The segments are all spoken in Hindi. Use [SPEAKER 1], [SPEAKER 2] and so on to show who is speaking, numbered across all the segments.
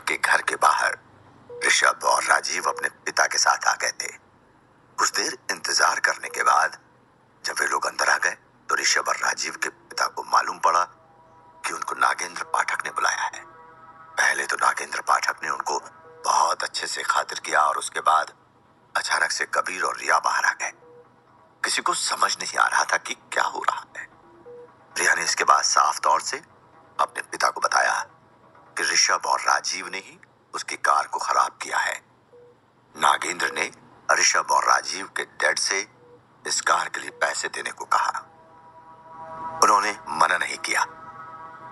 [SPEAKER 1] के घर के बाहर ऋषभ और राजीव अपने पिता के साथ आ गए थे। कुछ देर इंतजार करने के बाद जब वे लोग अंदर आ गए तो ऋषभ और राजीव के पिता को मालूम पड़ा कि उनको नागेंद्र पाठक ने बुलाया है। पहले तो नागेंद्र पाठक ने उनको बहुत अच्छे से खातिर किया और उसके बाद अचानक से कबीर और रिया बाहर आ गए। किसी को समझ नहीं आ रहा था कि क्या हो रहा है। रिया ने इसके बाद साफ तौर से अपने पिता को बताया कि ऋषभ और राजीव ने ही उसकी कार को खराब किया है। नागेंद्र ने ऋषभ और राजीव के डैड से इस कार के लिए पैसे देने को कहा। उन्होंने मना नहीं किया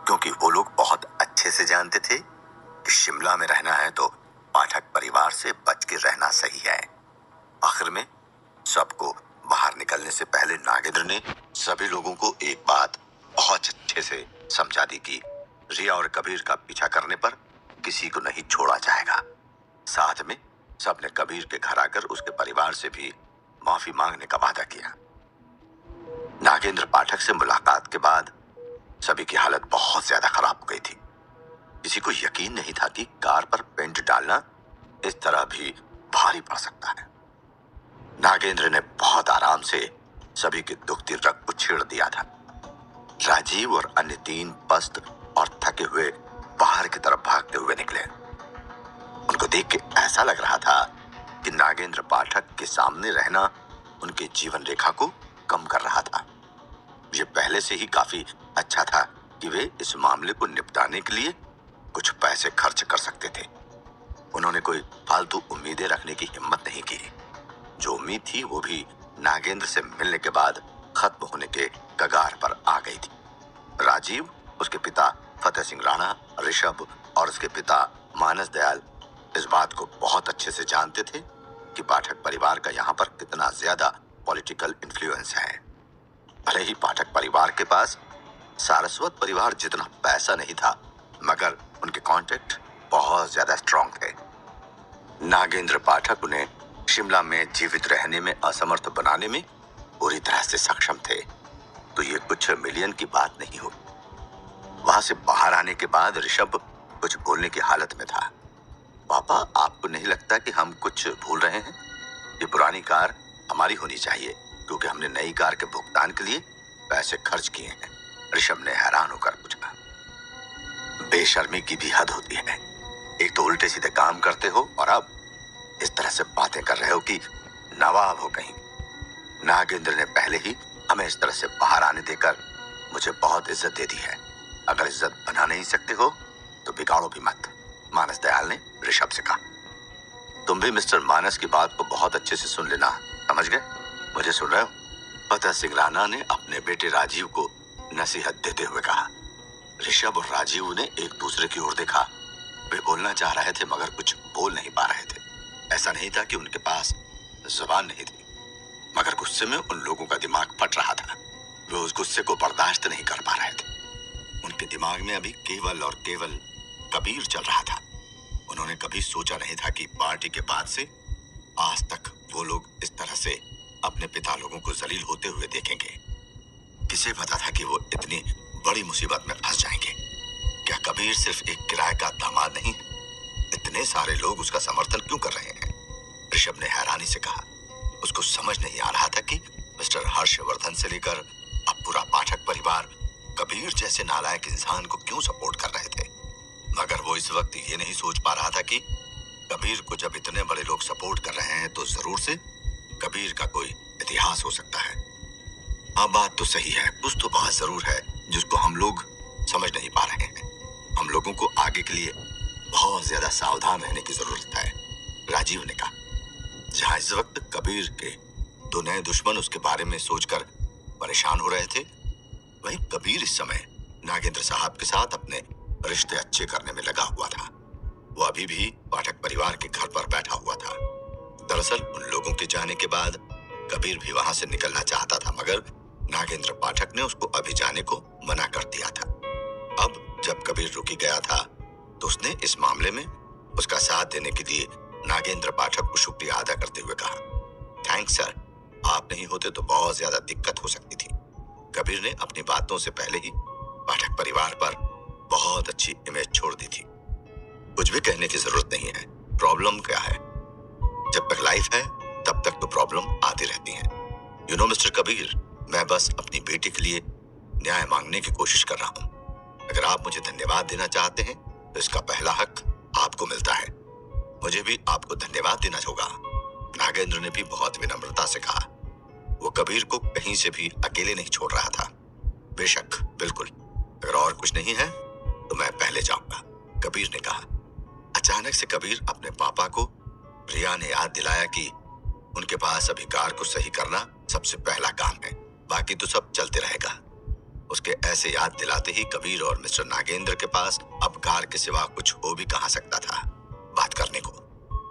[SPEAKER 1] क्योंकि वो लोग बहुत अच्छे से जानते थे कि शिमला में रहना है तो पाठक परिवार से बच के रहना सही है। आखिर में सबको बाहर निकलने से पहले नागेंद्र ने सभी लोगों को एक बात बहुत अच्छे से समझा दी कि रिया और कबीर का पीछा करने पर किसी को नहीं छोड़ा जाएगा। साथ में सबने कबीर के घर आकर उसके परिवार से भी माफी मांगने का वादा किया। नागेंद्र पाठक से मुलाकात के बाद सभी की हालत बहुत ज्यादा खराब हो गई थी। किसी को यकीन नहीं था कि कार पर पेंट डालना इस तरह भी भारी पड़ सकता है। नागेंद्र ने बहुत आराम से सभी के दुखती रग को छेड़ दिया था। राजीव और अन्य तीन पस्त और थके हुए बाहर की तरफ भागते हुए निकले। उनको देख के ऐसा लग रहा था कि नागेंद्र पाठक के सामने रहना उनके जीवन रेखा को कम कर रहा था। ये पहले से ही काफी अच्छा था कि वे इस मामले को निपटाने के लिए कुछ पैसे खर्च कर सकते थे। उन्होंने कोई फालतू उम्मीदें रखने की हिम्मत नहीं की। जो उम्मीद थी वो भी नागेंद्र से मिलने के बाद खत्म होने के कगार पर आ गई थी। राजीव, उसके पिता फतेह सिंह राणा, ऋषभ और उसके पिता मानस दयाल इस बात को बहुत अच्छे से जानते थे कि पाठक परिवार का यहाँ पर कितना ज्यादा पॉलिटिकल इन्फ्लुएंस है। भले ही पाठक परिवार के पास सारस्वत परिवार जितना पैसा नहीं था, मगर उनके कॉन्टेक्ट बहुत ज्यादा स्ट्रॉन्ग थे। नागेंद्र पाठक उन्हें शिमला में जीवित रहने में असमर्थ बनाने में पूरी तरह से सक्षम थे, तो ये कुछ मिलियन की बात नहीं हुई। वहां से बाहर आने के बाद ऋषभ कुछ बोलने की हालत में था। पापा, आपको नहीं लगता कि हम कुछ भूल रहे हैं? ये पुरानी कार हमारी होनी चाहिए क्योंकि हमने नई कार के भुगतान के लिए पैसे खर्च किए हैं। ऋषभ ने हैरान होकर पूछा। बेशर्मी की भी हद होती है। एक तो उल्टे सीधे काम करते हो और अब इस तरह से बातें कर रहे हो कि नवाब हो कहीं। नागेंद्र ने पहले ही हमें इस तरह से बाहर आने देकर मुझे बहुत इज्जत दे दी है। अगर इज्जत बना नहीं सकते हो तो बिगाड़ो भी मत, मानस दयाल ने ऋषभ से कहा। तुम भी मिस्टर मानस की बात को बहुत अच्छे से सुन लेना, समझ गए? मुझे सुन रहे हो? फतेह सिंह राणा ने अपने बेटे राजीव को नसीहत देते हुए कहा। ऋषभ और राजीव ने एक दूसरे की ओर देखा। वे बोलना चाह रहे थे मगर कुछ बोल नहीं पा रहे थे। ऐसा नहीं था कि उनके पास जुबान नहीं थी, मगर गुस्से में उन लोगों का दिमाग फट रहा था। वे उस गुस्से को बर्दाश्त नहीं कर पा रहे थे। उनके दिमाग में अभी केवल और केवल कबीर चल रहा था। उन्होंने कभी सोचा नहीं था कि पार्टी के बाद से आज तक वो लोग इस तरह से अपने पिता लोगों को जलील होते हुए देखेंगे। किसे पता था कि वो इतनी बड़ी मुसीबत में फंस जाएंगे? क्या कबीर सिर्फ एक किराए का दामाद नहीं, इतने सारे लोग उसका समर्थन क्यों कर रहे हैं? ऋषभ ने हैरानी से कहा। उसको समझ नहीं आ रहा था कि मिस्टर हर्षवर्धन से लेकर अब पूरा पाठक परिवार कबीर जैसे नालायक इंसान को क्यों सपोर्ट कर रहे थे। मगर वो इस वक्त ये नहीं सोच पा रहा था कि कबीर को जब इतने बड़े लोग सपोर्ट कर रहे हैं तो जरूर से कबीर का कोई इतिहास हो सकता है। हाँ, बात तो सही है, कुछ तो बात जरूर है जिसको हम लोग समझ नहीं पा रहे हैं। हम लोगों को आगे के लिए बहुत ज्यादा सावधान रहने की जरूरत है, राजीव ने कहा। जहां इस वक्त कबीर के दो नए दुश्मन उसके बारे में सोचकर परेशान हो रहे थे, वहीं कबीर इस समय नागेंद्र साहब के साथ अपने रिश्ते अच्छे करने में लगा हुआ था। वो अभी भी पाठक परिवार के घर पर बैठा हुआ था। दरअसल उन लोगों के जाने के बाद कबीर भी वहां से निकलना चाहता था, मगर नागेंद्र पाठक ने उसको अभी जाने को मना कर दिया था। अब जब कबीर रुकी गया था तो उसने इस मामले में उसका साथ देने के लिए नागेंद्र पाठक को शुक्रिया अदा करते हुए कहा। थैंक्स सर, आप नहीं होते तो बहुत ज्यादा दिक्कत हो सकती थी। कबीर ने अपनी बातों से पहले ही पाठक परिवार पर बहुत अच्छी इमेज छोड़ दी थी। कुछ भी कहने की जरूरत नहीं है। प्रॉब्लम क्या है? जब तक लाइफ है तब तक तो प्रॉब्लम आती रहती है। यू नो मिस्टर कबीर, मैं बस अपनी बेटी के लिए न्याय मांगने की कोशिश कर रहा हूँ। अगर आप मुझे धन्यवाद देना चाहते हैं तो इसका पहला हक आपको मिलता है। मुझे भी आपको धन्यवाद देना होगा। नागेंद्र ने भी बहुत विनम्रता से कहा। वो कबीर को कहीं से भी अकेले नहीं छोड़ रहा था। बेशक, बिल्कुल। अगर और कुछ नहीं है तो मैं पहले जाऊंगा, कबीर ने कहा। अचानक से कबीर अपने पापा को रिया ने याद दिलाया कि उनके पास अभी कार को सही करना सबसे पहला काम है, बाकी तो सब चलते रहेगा। उसके ऐसे याद दिलाते ही कबीर और मिस्टर नागेंद्र के पास अब कार के सिवा कुछ हो भी कहां सकता था बात करने को।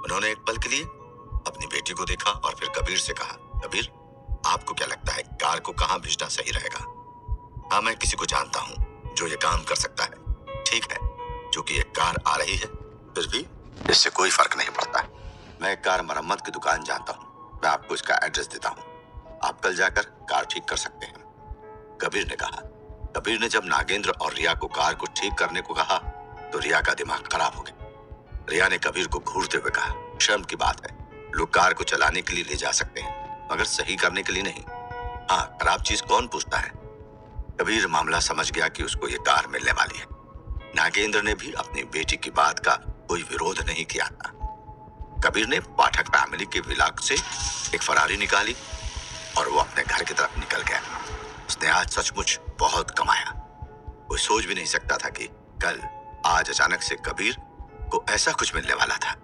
[SPEAKER 1] उन्होंने एक पल के लिए अपनी बेटी को देखा और फिर कबीर से कहा, कबीर, आपको क्या लगता है कार को कहां भेजना सही रहेगा? हाँ, मैं किसी को जानता हूँ जो ये काम कर सकता है। ठीक है, क्योंकि एक कार आ रही है, फिर भी इससे कोई फर्क नहीं पड़ता। मैं एक कार मरम्मत की दुकान जानता हूँ, मैं आपको इसका एड्रेस देता हूँ। आप कल जाकर कार ठीक कर सकते हैं, कबीर ने कहा। कबीर ने जब नागेंद्र और रिया को कार को ठीक करने को कहा तो रिया का दिमाग खराब हो गया। रिया ने कबीर को घूरते हुए कहा, शर्म की बात है, लोग कार को चलाने के लिए ले जा सकते हैं मगर सही करने के लिए नहीं। हाँ, खराब चीज कौन पूछता है? कबीर मामला समझ गया कि उसको ये कार मिलने वाली है। नागेंद्र ने भी अपनी बेटी की बात का कोई विरोध नहीं किया था। कबीर ने पाठक फैमिली के विलाक से एक फरारी निकाली और वो अपने घर की तरफ निकल गया। उसने आज सचमुच बहुत कमाया। कोई सोच भी नहीं सकता था कि कल आज अचानक से कबीर को ऐसा कुछ मिलने वाला था।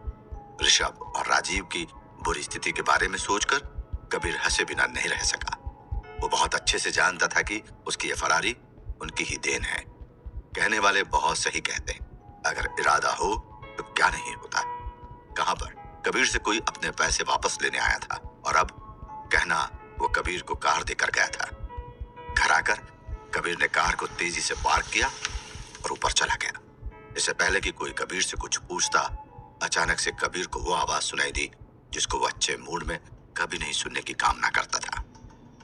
[SPEAKER 1] ऋषभ और राजीव की बुरी स्थिति के बारे में सोचकर कबीर हंसे बिना नहीं रह सका। वो बहुत अच्छे से जानता था कि उसकी ये फरारी उनकी ही देन है। कहने वाले बहुत सही कहते हैं, अगर इरादा हो तो क्या नहीं होता। कहां पर कबीर से कोई अपने पैसे वापस लेने आया था और अब कहना वो कबीर को कार देकर गया था। घर आकर कबीर ने कार को तेजी से पार्क किया और ऊपर चला गया। इससे पहले कि कोई कबीर से कुछ पूछता, अचानक से कबीर को वो आवाज सुनाई दी जिसको वो अच्छे मूड में कभी नहीं सुनने की कामना करता था।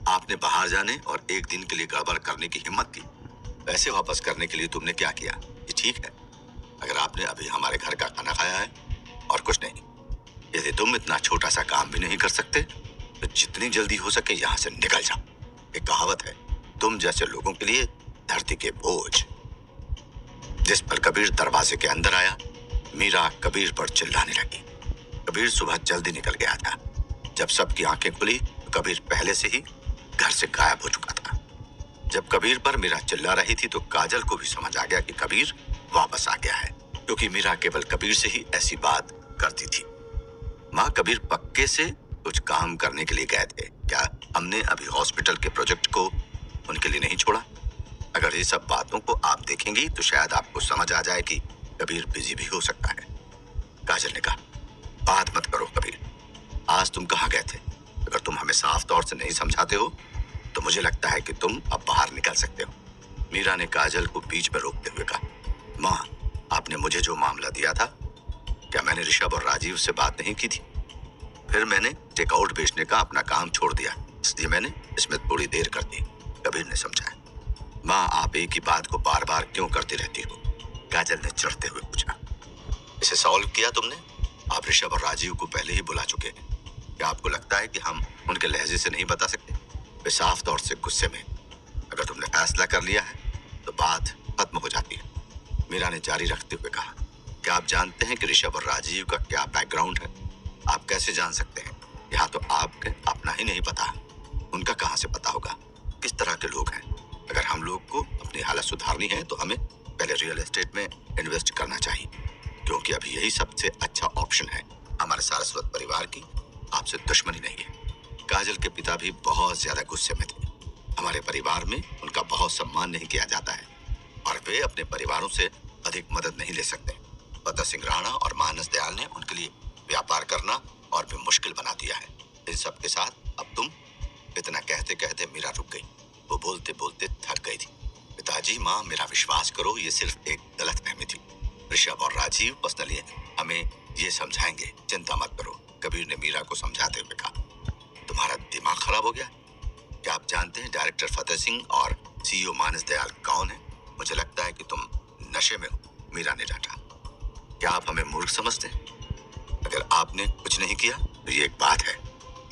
[SPEAKER 1] आपने बाहर जाने और एक दिन के लिए गड़बड़ करने की हिम्मत की। पैसे वापस करने के लिए तुमने क्या किया? ये ठीक है? अगर आपने अभी हमारे घर का खाना खाया है और कुछ नहीं, यदि तुम इतना छोटा सा काम भी नहीं कर सकते तो जितनी जल्दी हो सके यहाँ से निकल जाओ। एक कहावत है, तुम जैसे लोगों के लिए धरती के बोझ। जिस पर कबीर दरवाजे के अंदर आया, मीरा कबीर पर चिल्लाने लगी। कबीर सुबह जल्दी निकल गया था। जब सबकी आंखें खुली तो कबीर पहले से ही घर से गायब हो चुका था। जब कबीर पर मीरा चिल्ला रही थी तो काजल को भी समझ आ गया कि कबीर वापस आ गया है, क्योंकि मीरा केवल कबीर से ही ऐसी बात करती थी। माँ, कबीर पक्के से कुछ काम करने के लिए गए थे क्या? हमने अभी हॉस्पिटल के प्रोजेक्ट को उनके लिए नहीं छोड़ा। अगर ये सब बातों को आप देखेंगी तो शायद आपको समझ आ जाए कि कबीर बिजी भी हो सकता है। काजल ने कहा, बात मत करो कबीर, आज तुम कहाँ गए थे? अगर तुम हमें साफ तौर से नहीं समझाते हो तो मुझे लगता है कि तुम अब बाहर निकल सकते हो। मीरा ने काजल को बीच में रोकते हुए कहा, माँ, आपने मुझे जो मामला दिया था, क्या मैंने ऋषभ और राजीव से बात नहीं की थी? फिर मैंने टेकआउट बेचने का अपना काम छोड़ दिया, इसलिए मैंने इसमें थोड़ी देर कर दी, कबीर ने समझाया। माँ, आप एक ही बात को बार बार क्यों करती रहती हो? काजल ने चिढ़ते हुए पूछा। इसे सॉल्व किया तुमने? आप ऋषभ और राजीव को पहले ही बुला चुके हैं। क्या आपको लगता है कि हम उनके लहजे से नहीं बता सकते? वे साफ तौर से गुस्से में। अगर तुमने फैसला कर लिया है तो बात खत्म हो जाती है, मीरा ने जारी रखते हुए कहा। क्या आप जानते हैं कि ऋषभ और राजीव का क्या बैकग्राउंड है? आप कैसे जान सकते हैं? यहाँ तो आपके अपना ही नहीं पता, उनका कहाँ से पता होगा? किस तरह के लोग हैं? अगर हम लोग को अपनी हालत सुधारनी है तो हमें पहले रियल एस्टेट में इन्वेस्ट करना चाहिए, क्योंकि अभी यही सबसे अच्छा ऑप्शन है। हमारे सारस्वत परिवार की आपसे दुश्मनी नहीं है। काजल के पिता भी बहुत ज्यादा गुस्से में थे। हमारे परिवार में उनका बहुत सम्मान नहीं किया जाता है और वे अपने परिवारों से अधिक मदद नहीं ले सकते। फतेह सिंह राणा और मानस दयाल ने उनके लिए व्यापार करना और भी मुश्किल बना दिया है। इन सब के साथ अब तुम, इतना कहते कहते मीरा रुक गई। वो बोलते बोलते थक गई थी। पिताजी, माँ, मेरा विश्वास करो, ये सिर्फ एक गलतफहमी थी। ऋषभ और राजीव पर्सनली हमें ये समझाएंगे, चिंता मत करो, कबीर ने मीरा को समझाते हुए कहा। तुम्हारा दिमाग खराब हो गया? क्या आप जानते हैं डायरेक्टर फतेह सिंह और सीईओ मानस दयाल कौन है? मुझे लगता है कि तुम नशे में हो, मीरा ने डांटा। क्या आप हमें मूर्ख समझते हैं? अगर आपने कुछ नहीं किया तो ये एक बात है,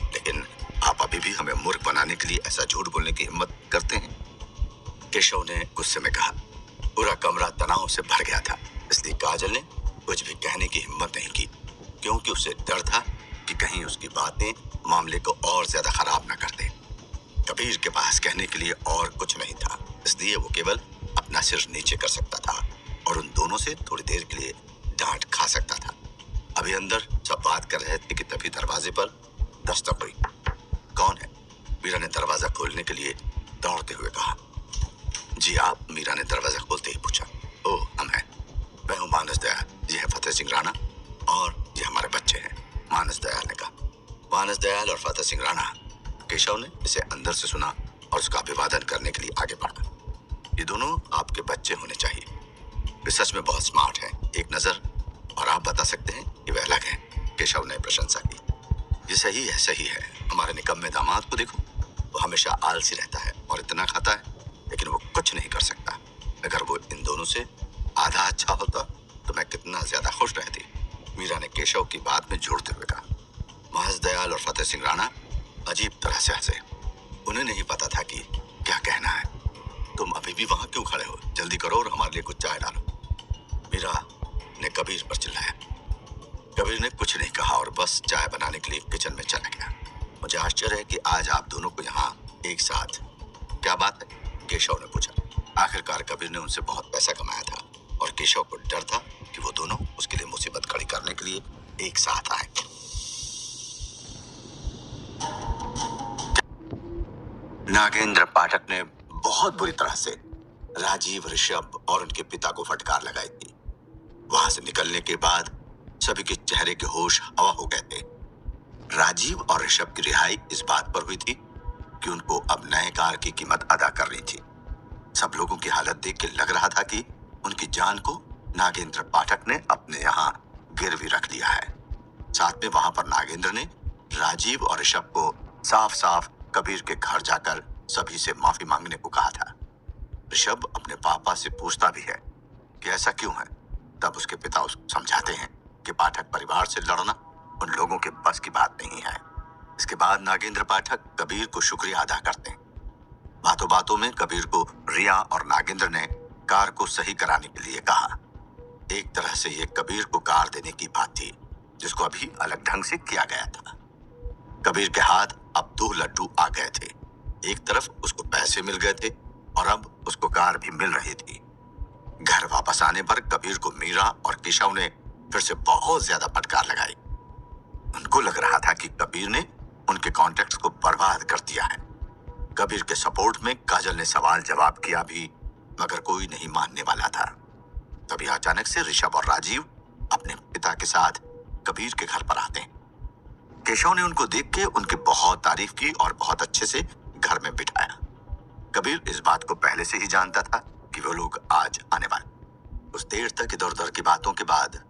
[SPEAKER 1] लेकिन आप अभी भी हमें मूर्ख बनाने के लिए ऐसा झूठ बोलने की हिम्मत करते हैं? केशव ने गुस्से में कहा। पूरा कमरा तनाव से भर गया था, इसलिए काजल ने कुछ भी कहने की हिम्मत नहीं की, क्योंकि उसे डर था कि कहीं उसकी बातें मामले को और ज्यादा खराब न कर दे। कबीर के पास कहने के लिए और कुछ नहीं था, इसलिए वो केवल अपना सिर नीचे कर सकता था और उन दोनों से थोड़ी देर के लिए डांट खा सकता था। अभी अंदर सब बात कर रहे थे कि तभी दरवाजे पर दस्तक हुई। कौन है? मीरा ने दरवाजा खोलने के लिए दौड़ते हुए कहा। जी आप? मीरा ने दरवाजा खोलते ही पूछा। ओह, हम हैं। मैं हूँ मानस दयाल, ये है फतेह सिंह राणा और ये हमारे बच्चे हैं, मानस दयाल ने कहा। मानस दयाल और फतेह सिंह राणा। केशव ने इसे अंदर से सुना और उसका अभिवादन करने के लिए आगे बढ़ा। ये दोनों आपके बच्चे होने चाहिए, वे सच में बहुत स्मार्ट हैं, एक नजर और आप बता सकते हैं कि वे अलग हैं। केशव ने प्रशंसा की। ये सही है। हमारे निकम्मे दामाद को देखो, वो हमेशा आलसी रहता है और इतना खाता है, लेकिन वो कुछ नहीं कर सकता। अगर वो इन दोनों से आधा अच्छा होता तो मैं कितना ज्यादा खुश रहती। मीरा ने केशव की बात में जोड़ते हुए कहा। मानस दयाल और फतेह सिंह राणा अजीब तरह से हंसे। उन्हें नहीं पता था कि क्या कहना है। तुम अभी भी वहां क्यों खड़े हो? जल्दी करो और हमारे लिए कुछ चाय डालो। मीरा ने कबीर पर चिल्लाया। कबीर ने कुछ नहीं कहा और बस चाय बनाने के लिए किचन में चला गया। मुझे आश्चर्य है कि आज आप दोनों को यहाँ एक साथ। क्या बात है? केशव ने पूछा। आखिरकार कबीर ने उनसे बहुत पैसा कमाया था और केशव को डर था कि वो दोनों उसके लिए मुसीबत खड़ी करने के लिए एक साथ आए। नागेंद्र पाठक ने बहुत बुरी तरह से राजीव, ऋषभ और उनके पिता को फटकार लगाई थी। वहां से निकलने के बाद सभी के चेहरे के होश हवा हो गए थे। राजीव और ऋषभ की रिहाई इस बात पर हुई थी कि उनको अब नए कार की कीमत अदा करनी थी। सब लोगों की हालत देख के लग रहा था कि उनकी जान को नागेंद्र पाठक ने अपने यहाँ गिरवी रख लिया है। साथ में वहां पर नागेंद्र ने राजीव और ऋषभ को साफ साफ कबीर के घर जाकर सभी से माफी मांगने को कहा था। ऋषभ अपने पापा से पूछता भी है कि ऐसा क्यों है। तब उसके पिता उसको समझाते हैं कि पाठक परिवार से लड़ना उन लोगों के बस की बात नहीं है। इसके बाद नागेंद्र पाठक कबीर को शुक्रिया अदा करते हैं। बातों बातों में कबीर को रिया और नागेंद्र ने कार को सही कराने के लिए कहा। एक तरह से ये कबीर को कार देने की बात थी, जिसको अभी अलग ढंग से किया गया था। कबीर के हाथ अब 2 लड्डू आ गए थे। एक तरफ उसको पैसे मिल गए थे और अब उसको कार भी मिल रही थी। घर वापस आने पर कबीर को मीरा और केशव ने फिर से बहुत ज्यादा फटकार लगाई। उनको लग रहा था कि कबीर ने उनके कॉन्टेक्ट्स को बर्बाद कर दिया है। कबीर के सपोर्ट में काजल ने सवाल जवाब किया भी, मगर कोई नहीं मानने वाला था। तभी अचानक से ऋषभ और राजीव अपने पिता के साथ कबीर के घर पर आते हैं। केशव ने उनको देख के उनकी बहुत तारीफ की और बहुत अच्छे से घर में बिठाया। कबीर इस बात को पहले से ही जानता था कि वो लोग आज आने वाले। उस देर तक इधर उधर की बातों के बाद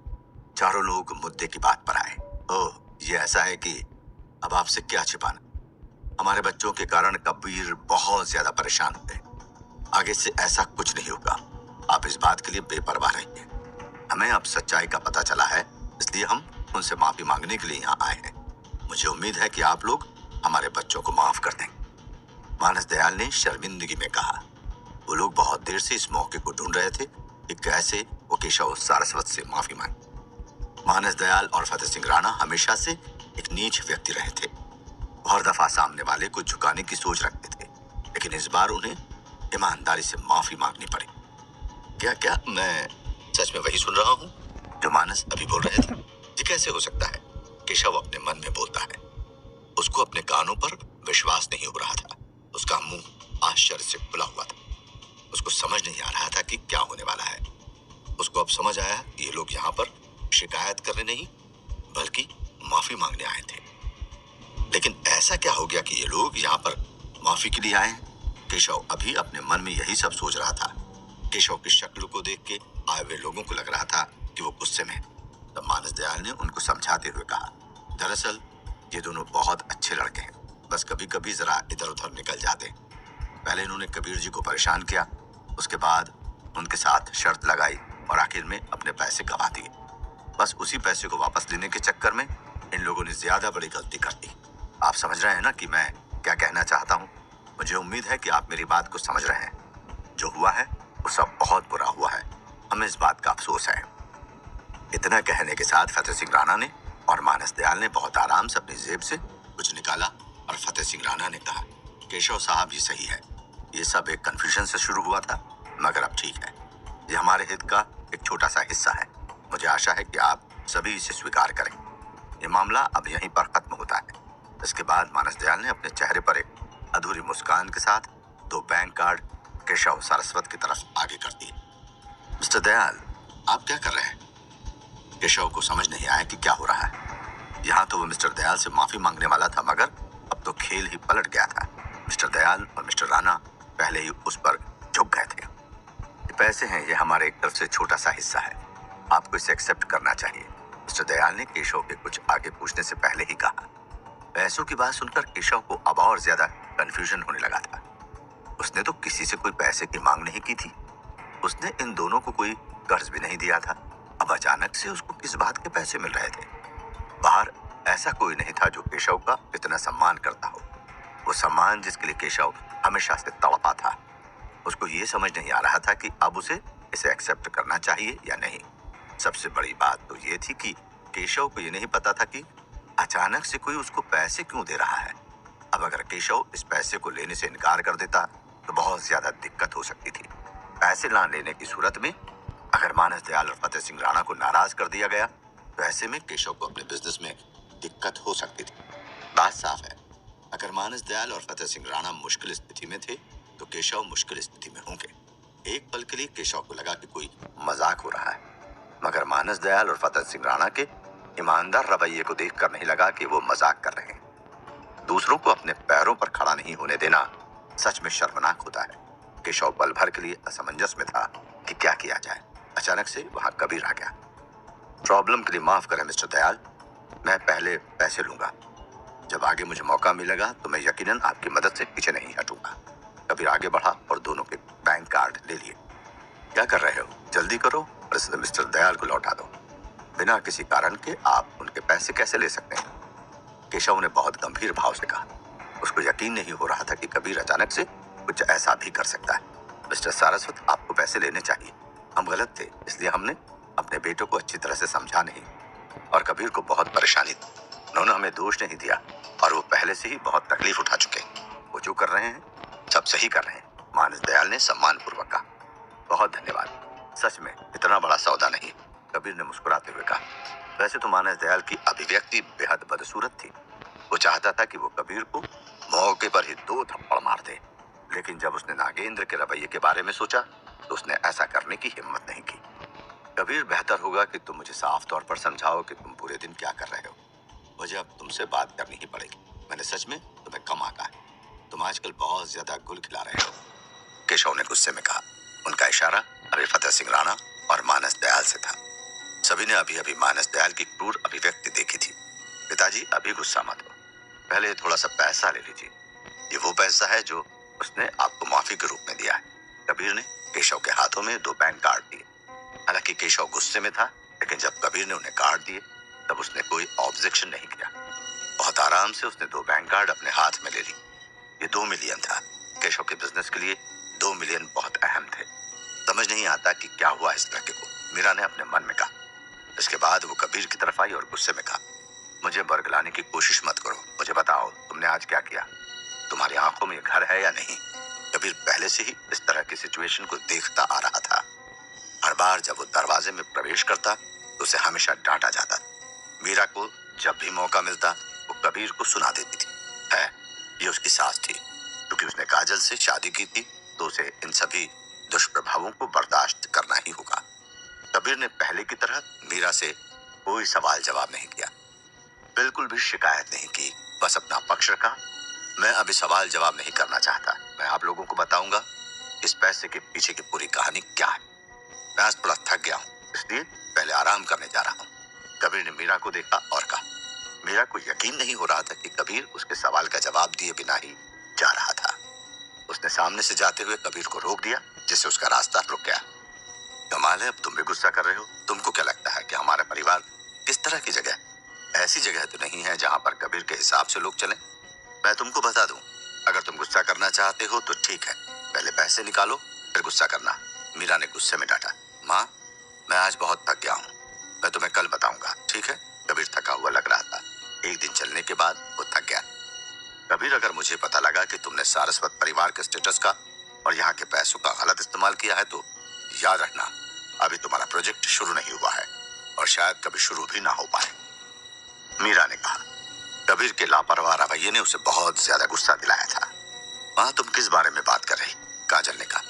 [SPEAKER 1] चारों लोग मुद्दे की बात पर आए। ओह, ये ऐसा है कि अब आपसे क्या छिपाना। हमारे बच्चों के कारण कबीर बहुत ज्यादा परेशान हुए। आगे से ऐसा कुछ नहीं होगा। आप इस बात के लिए बेपरवाह रहिए। हमें अब सच्चाई का पता चला है, इसलिए हम उनसे माफी मांगने के लिए यहाँ आए हैं। मुझे उम्मीद है कि आप लोग हमारे बच्चों को माफ कर दें। मानस दयाल ने शर्मिंदगी में कहा। वो लोग बहुत देर से इस मौके को ढूंढ रहे थे कि कैसे वो केशव सारस्वत से माफी मांगे। मानस दयाल और फतेह सिंह राणा हमेशा से एक नीच व्यक्ति रहे थे। हर दफा सामने वाले को झुकाने की सोच रखते थे, लेकिन इस बार उन्हें ईमानदारी से माफी मांगनी पड़ी। क्या मैं सच में वही सुन रहा हूँ जो मानस अभी बोल रहे थे? ये कैसे हो सकता है? केशव अपने मन में बोलता है। उसको अपने कानों पर विश्वास नहीं हो रहा था। उसका मुंह आश्चर्य से खुला हुआ था। उसको समझ नहीं आ रहा था कि क्या होने वाला है। उसको अब समझ आया कि ये लोग यहाँ पर शिकायत करने नहीं बल्कि माफी मांगने आए थे। लेकिन ऐसा क्या हो गया कि ये लोग यहाँ पर माफी के लिए आए? केशव अभी अपने मन में यही सब सोच रहा था। केशव की शक्ल को देख के आए हुए लोगों को लग रहा था कि वो गुस्से में। तब मानस दयाल ने उनको समझाते हुए कहा, दरअसल ये दोनों बहुत अच्छे लड़के हैं, बस कभी कभी जरा इधर उधर निकल जाते हैं। पहले इन्होंने कबीर जी को परेशान किया, उसके बाद उनके साथ शर्त लगाई और आखिर में अपने पैसे गवा दिए। बस उसी पैसे को वापस लेने के चक्कर में इन लोगों ने ज्यादा बड़ी गलती कर दी। आप समझ रहे हैं ना कि मैं क्या कहना चाहता हूँ? मुझे उम्मीद है कि आप मेरी बात को समझ रहे हैं। जो हुआ है वो सब बहुत बुरा हुआ है, हमें इस बात का अफसोस है। इतना कहने के साथ फतेह सिंह राणा ने और मानस दयाल ने बहुत आराम से अपनी जेब से कुछ निकाला और फतेह सिंह राणा ने कहा, केशव साहब ये सही है, ये सब एक कंफ्यूजन से शुरू हुआ था, मगर अब ठीक है। ये हमारे हित का एक छोटा सा हिस्सा है। मुझे आशा है कि आप सभी इसे स्वीकार करें। ये मामला अब यहीं पर खत्म होता है। इसके बाद मानस दयाल ने अपने चेहरे पर एक अधूरी मुस्कान के साथ 2 बैंक कार्ड केशव सारस्वत की तरफ आगे कर दिए। मिस्टर दयाल, आप क्या कर रहे हैं? केशव को समझ नहीं आया कि क्या हो रहा है। यहाँ तो वो मिस्टर दयाल से माफी मांगने वाला था, मगर अब तो खेल ही पलट गया था। मिस्टर दयाल और मिस्टर राणा पहले ही उस पर झुक गए थे। ये पैसे हैं, ये हमारे एक तरफ से छोटा सा हिस्सा है, आपको इसे एक्सेप्ट करना चाहिए, मिस्टर दयाल ने केशव के कुछ आगे पूछने से पहले ही कहा। पैसों की बात सुनकर केशव को अब और ज्यादा कंफ्यूजन होने लगा था। उसने तो किसी से कोई पैसे की मांग नहीं की थी, उसने इन दोनों को कोई कर्ज भी नहीं दिया था। अब अचानक से उसको किस बात के पैसे मिल रहे थे? बाहर ऐसा कोई नहीं था जो केशव का इतना सम्मान करता हो, वो सम्मान जिसके लिए केशव हमेशा से तड़पा था। उसको ये समझ नहीं आ रहा था कि अब उसे इसे एक्सेप्ट करना चाहिए या नहीं। सबसे बड़ी बात तो ये थी कि केशव को ये नहीं पता था कि अचानक से कोई उसको पैसे क्यों दे रहा है। अब अगर केशव इस पैसे को लेने से इनकार कर देता तो बहुत ज्यादा दिक्कत हो सकती थी। पैसे ना लेने की सूरत में अगर मानस दयाल और फतेह सिंह राणा को नाराज कर दिया गया तो ऐसे में केशव को अपने बिजनेस में दिक्कत हो सकती थी। बात साफ है, अगर मानस दयाल और फतेह सिंह राणा मुश्किल स्थिति में थे तो केशव मुश्किल स्थिति में होंगे। एक पल के लिए केशव को लगा कि कोई मजाक हो रहा है, मगर मानस दयाल और फतेह सिंह राणा के ईमानदार रवैये को देखकर नहीं लगा कि वो मजाक कर रहे हैं। दूसरों को अपने पैरों पर खड़ा नहीं होने देना सच में शर्मनाक होता है। केशव पल भर के लिए असमंजस में था कि क्या किया जाए। अचानक से वहां कबीर आ गया। प्रॉब्लम के लिए माफ करें मिस्टर दयाल, मैं पहले पैसे लूंगा, जब आगे मुझे मौका मिलेगा तो मैं यकीनन आपकी मदद से पीछे नहीं हटूंगा। कबीर आगे बढ़ा और दोनों के बैंक कार्ड ले लिए। क्या कर रहे हो, जल्दी करो और इसे मिस्टर दयाल को लौटा दो। बिना किसी कारण के आप उनके पैसे कैसे ले सकते हैं? केशव ने बहुत गंभीर भाव से कहा। उसको यकीन नहीं हो रहा था कि कबीर अचानक से कुछ ऐसा भी कर सकता है। मिस्टर सारस्वत, आपको पैसे लेने चाहिए, हम गलत थे, इसलिए हमने अपने बेटों को अच्छी तरह से समझा नहीं और कबीर को बहुत परेशानी थी। उन्होंने हमें दोष नहीं दिया और वो पहले से ही बहुत तकलीफ उठा चुके हैं। वो जो कर रहे हैं सब सही कर रहे हैं, मानस दयाल ने सम्मान पूर्वक कहा। बहुत धन्यवाद, सच में इतना बड़ा सौदा नहीं, कबीर ने मुस्कुराते हुए कहा। वैसे तो मानस दयाल की अभिव्यक्ति बेहद बदसूरत थी। वो चाहता था कि वो कबीर को मौके पर ही 2 थप्पड़ मार दे, लेकिन जब उसने नागेंद्र के रवैये के बारे में सोचा तो उसने ऐसा करने की हिम्मत नहीं की। कबीर, बेहतर होगा कि तुम मुझे साफ तौर पर समझाओ कि तुम पूरे दिन क्या कर रहे हो। मुझे अब तुमसे बात करनी ही पड़ेगी। मैंने सच में तुम्हें कम आंका है, तुम आजकल बहुत ज्यादा गुल खिला रहे हो, केशव ने गुस्से में कहा। उनका इशारा अभी फतेह सिंह राणा और मानस दयाल से था। सभी ने अभी अभी मानस दयाल की क्रूर अभिव्यक्ति देखी थी। पिताजी, अभी गुस्सा मत हो, पहले थोड़ा सा पैसा ले लीजिए, ये वो पैसा है जो उसने आपको माफी के रूप में दिया है। कबीर ने केशव के हाथों में 2 बैंक कार्ड दिए। हालांकि केशव गुस्से में था, लेकिन जब कबीर ने उन्हें कार्ड दिए तब उसने कोई ऑब्जेक्शन नहीं किया। बहुत आराम से उसने 2 बैंक कार्ड अपने हाथ में ले ली। ये 2 मिलियन था। केशव के बिजनेस के लिए 2 मिलियन बहुत अहम थे। समझ नहीं आता कि क्या हुआ इस लड़के को, मीरा ने अपने मन में कहा। इसके बाद वो कबीर की तरफ आई और गुस्से में कहा, मुझे बरगलाने की कोशिश मत करो, मुझे बताओ तुमने आज क्या किया। तुम्हारी आंखों में घर है या नहीं? कबीर पहले से ही इस तरह की सिचुएशन को देखता आ रहा था। हर बार जब वो दरवाजे में प्रवेश करता तो उसे हमेशा डांटा जाता। मीरा को जब भी मौका मिलता वो कबीर को सुना देती थी। है, ये उसकी सास थी, क्योंकि उसने काजल से शादी की थी तो उसे इन सभी दुष्प्रभावों को बर्दाश्त करना ही होगा। कबीर ने पहले की तरह मीरा से कोई सवाल जवाब नहीं किया, बिल्कुल भी शिकायत नहीं की, बस अपना पक्ष रखा। मैं अभी सवाल जवाब नहीं करना चाहता, मैं आप लोगों को बताऊंगा इस पैसे के पीछे की पूरी कहानी क्या है। मैं आज थोड़ा थक गया हूँ, इसलिए पहले आराम करने जा रहा हूँ। कबीर ने मीरा को देखा और कहा। मीरा को यकीन नहीं हो रहा था कि कबीर उसके सवाल का जवाब दिए बिना ही जा रहा था। उसने सामने से जाते हुए कबीर को रोक दिया, जिससे उसका रास्ता रुक गया। कमाल है, अब तुम भी गुस्सा कर रहे हो। तुमको क्या लगता है कि हमारा परिवार किस तरह की जगह है? ऐसी जगह तो नहीं है जहाँ पर कबीर के हिसाब से लोग चलें। मैं तुमको बता दूं, अगर तुम गुस्सा करना चाहते हो तो ठीक है, पहले पैसे निकालो फिर गुस्सा करना। मीरा ने गुस्से में डांटा। माँ, मैं आज बहुत थक गया हूँ, मैं तुम्हें कल बताऊंगा, ठीक है? कबीर थका हुआ लग रहा था। एक दिन चलने के बाद वो थक गया। कबीर, अगर मुझे पता लगा कि तुमने सारस्वत परिवार के स्टेटस का और यहाँ के पैसों का गलत इस्तेमाल किया है तो याद रखना, अभी तुम्हारा प्रोजेक्ट शुरू नहीं हुआ है और शायद कभी शुरू भी ना हो पाए। मीरा ने कहा। कबीर के लापरवाह रवैये ने उसे बहुत ज्यादा गुस्सा दिलाया था। माँ, तुम किस बारे में बात कर रही? काजल ने कहा।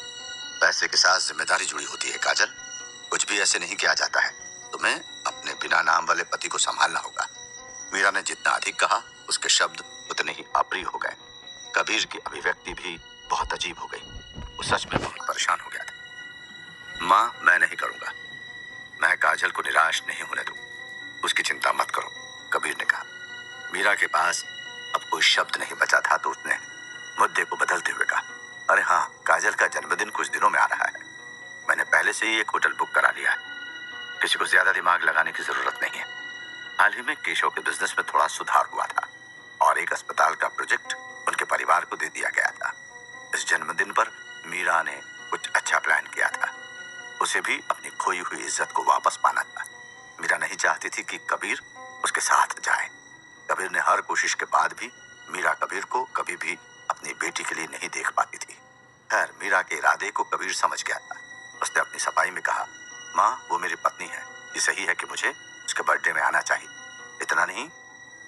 [SPEAKER 1] पैसे के साथ जिम्मेदारी जुड़ी होती है काजल, कुछ भी ऐसे नहीं किया जाता है। तुम्हें अपने बिना नाम वाले पति को संभालना होगा। मीरा ने जितना अधिक कहा उसके शब्द उतने ही अप्रिय हो गए। कबीर की अभिव्यक्ति भी बहुत अजीब हो गई। वो सच में बहुत परेशान हो गया था। माँ, मैं नहीं करूंगा, मैं काजल को निराश नहीं होने दूं, उसकी चिंता मत करो, कबीर ने कहा। मीरा के पास अब कोई शब्द नहीं बचा था तो उसने मुद्दे को बदलते हुए कहा, अरे हाँ, काजल का जन्मदिन कुछ दिनों में आ रहा है। मैंने पहले से ही एक होटल बुक करा लिया है, किसी को ज्यादा दिमाग लगाने की जरूरत नहीं है। हाल ही में केशव के बिजनेस में थोड़ा सुधार हुआ था और एक अस्पताल का प्रोजेक्ट उनके परिवार को दे दिया गया था। इस जन्मदिन पर मीरा ने कुछ अच्छा प्लान किया था, उसे भी अपनी खोई हुई इज्जत को वापस पाना था। मीरा नहीं चाहती थी कि कबीर उसके साथ जाए। कबीर ने हर कोशिश के बाद भी मीरा कबीर को कभी भी अपनी बेटी के लिए नहीं देख पाती थी। खैर, मीरा के इरादे को कबीर समझ गया था। उसने अपनी सफाई में कहा, माँ, वो मेरी पत्नी है, ये सही है कि मुझे उसके बर्थडे में आना चाहिए। इतना नहीं,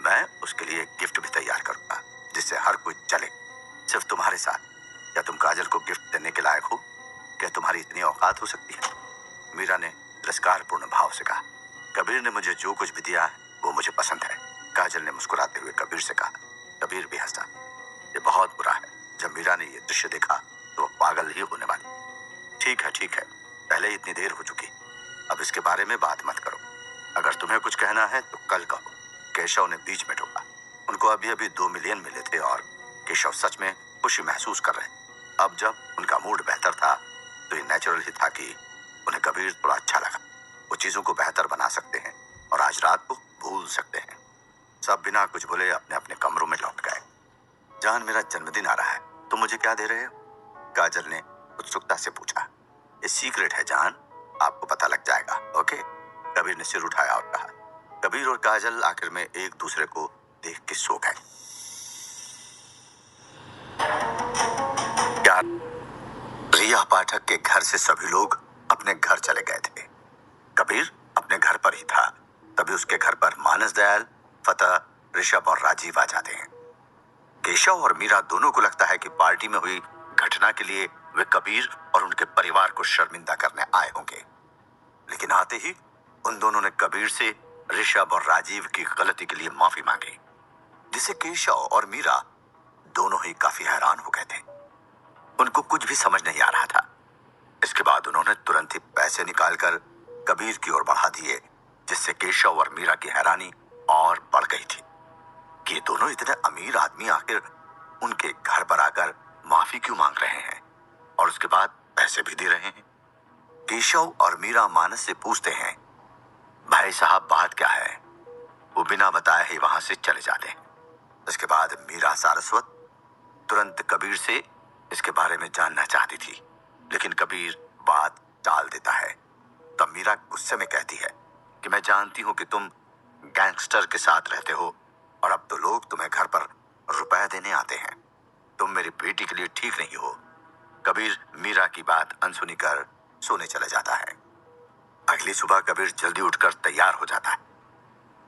[SPEAKER 1] मैं उसके लिए एक गिफ्ट भी तैयार करूंगा जिससे हर कोई चले, सिर्फ तुम्हारे साथ। क्या तुम काजल को गिफ्ट देने के लायक हो? क्या तुम्हारी इतनी औकात हो सकती है? मीरा ने तिरस्कारपूर्ण भाव से कहा। कबीर ने मुझे जो कुछ भी दिया है वो मुझे पसंद है, काजल ने मुस्कुराते हुए कबीर से कहा। कबीर भी हंसा। ये बहुत बुरा है। जब मीरा ने ये दृश्य देखा तो वो पागल ही होने वाली। ठीक है, ठीक है, पहले इतनी देर हो चुकी, अब इसके बारे में बात मत करो। अगर तुम्हें कुछ कहना है तो कल कहो, केशव ने बीच में टोका। उनको अभी अभी 2 मिलियन मिले थे और केशव सच में खुशी महसूस कर रहे। अब जब उनका मूड बेहतर था तो ये नेचुरल ही था कि उन्हें कबीर थोड़ा अच्छा लगा। वो चीजों को बेहतर बना सकते हैं और आज रात को भूल सकते हैं। सब बिना कुछ बोले अपने अपने कमरों में लौट गए। जान, मेरा जन्मदिन आ रहा है, तुम मुझे क्या दे रहे हो? काजल ने उत्सुकता से पूछा। ये सीक्रेट है जान, आपको पता लग जाएगा, ओके? कबीर ने सिर उठाया और कहा। कबीर और काजल आखिर में एक दूसरे को देख के सो गए। रिया पाठक के घर से सभी लोग अपने घर चले गए थे। कबीर अपने घर पर ही था, तभी उसके घर पर मानस दयाल, फतेह, ऋषभ और राजीव आ जाते हैं। केशव और मीरा दोनों को लगता है कि पार्टी में हुई घटना के लिए वे कबीर और उनके परिवार को शर्मिंदा करने आए होंगे, लेकिन आते ही उन दोनों ने कबीर से ऋषभ और राजीव की गलती के लिए माफी मांगी, जिसे केशव और मीरा दोनों ही काफी हैरान हो गए थे। उनको कुछ भी समझ नहीं आ रहा था। इसके बाद उन्होंने तुरंत ही पैसे निकालकर कबीर की ओर बढ़ा दिए, जिससे केशव और मीरा की हैरानी और बढ़ गई थी कि ये दोनों इतने अमीर आदमी आखिर उनके घर पर आकर माफी क्यों मांग रहे हैं और उसके बाद पैसे भी दे रहे हैं। केशव और मीरा मानस से पूछते हैं, भाई साहब बात क्या है? वो बिना बताए ही वहां से चले जाते हैं। इसके बाद मीरा सारस्वत तुरंत कबीर से इसके बारे में जानना चाहती थी, लेकिन कबीर बात टाल देता है। तब मीरा गुस्से में कहती है कि मैं जानती हूं कि तुम गैंगस्टर के साथ रहते हो और अब तो लोग तुम्हें घर पर रुपए देने आते हैं। तुम मेरी बेटी के लिए ठीक नहीं हो। कबीर मीरा की बात अनसुनी कर सोने चला जाता है। अगली सुबह कबीर जल्दी उठकर तैयार हो जाता है।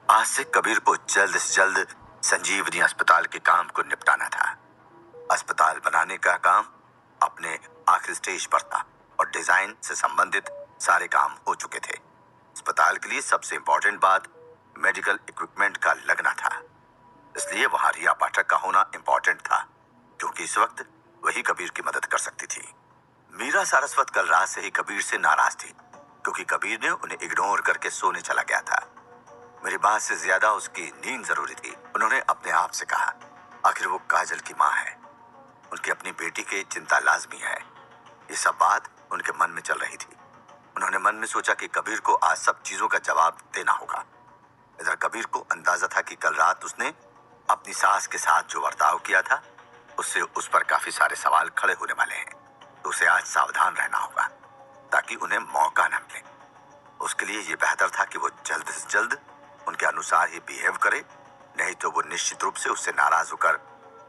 [SPEAKER 1] आज से कबीर को जल्द से जल्द संजीवनी अस्पताल के काम को निपटाना था। अस्पताल बनाने का काम अपने आखिरी स्टेज पर था और डिजाइन से संबंधित सारे काम हो चुके थे। अस्पताल के लिए सबसे इंपॉर्टेंट बात मेडिकल इक्विपमेंट का लगना था, इसलिए वहां रिया पाठक का होना इंपॉर्टेंट था, क्योंकि इस वक्त वही कबीर की मदद कर सकती थी। मीरा सारस्वत कल रात से ही कबीर से नाराज थी, क्योंकि कबीर ने उन्हें इग्नोर करके सोने चला गया था। मेरी बात से ज्यादा उसकी नींद जरूरी थी, उन्होंने अपने आप से कहा। आखिर वो काजल की माँ है, उनकी अपनी बेटी की चिंता लाजमी है। ये सब बात उनके मन में चल रही थी। उन्होंने मन में सोचा कि कबीर को आज सब चीजों का जवाब देना होगा। इधर कबीर को अंदाजा था कि कल रात उसने अपनी सास के साथ जो बर्ताव किया था उससे उस पर काफी सारे सवाल खड़े होने वाले हैं, तो उसे आज सावधान रहना होगा ताकि उन्हें मौका न मिले। उसके लिए ये बेहतर था कि वो जल्द से जल्द उनके अनुसार ही बिहेव करे, नहीं तो वो निश्चित रूप से उससे नाराज होकर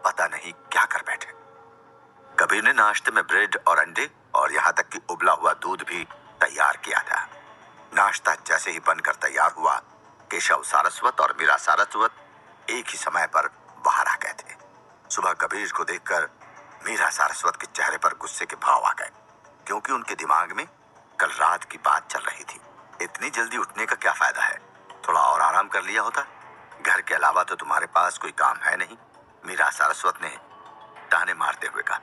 [SPEAKER 1] पता नहीं क्या कर बैठे। कबीर ने नाश्ते में ब्रेड और अंडे और यहाँ तक कि उबला हुआ दूध भी तैयार किया था। नाश्ता जैसे ही बनकर तैयार हुआ, केशव सारस्वत और मीरा सारस्वत एक ही समय पर बाहर आ गए थे। सुबह कबीर को देखकर मीरा सारस्वत के चेहरे पर गुस्से के भाव आ गए, क्योंकि उनके दिमाग में कल रात की बात चल रही थी। इतनी जल्दी उठने का क्या फायदा है, थोड़ा और आराम कर लिया होता। घर के अलावा तो तुम्हारे पास कोई काम है नहीं, मीरा सारस्वत ने ताने मारते हुए कहा।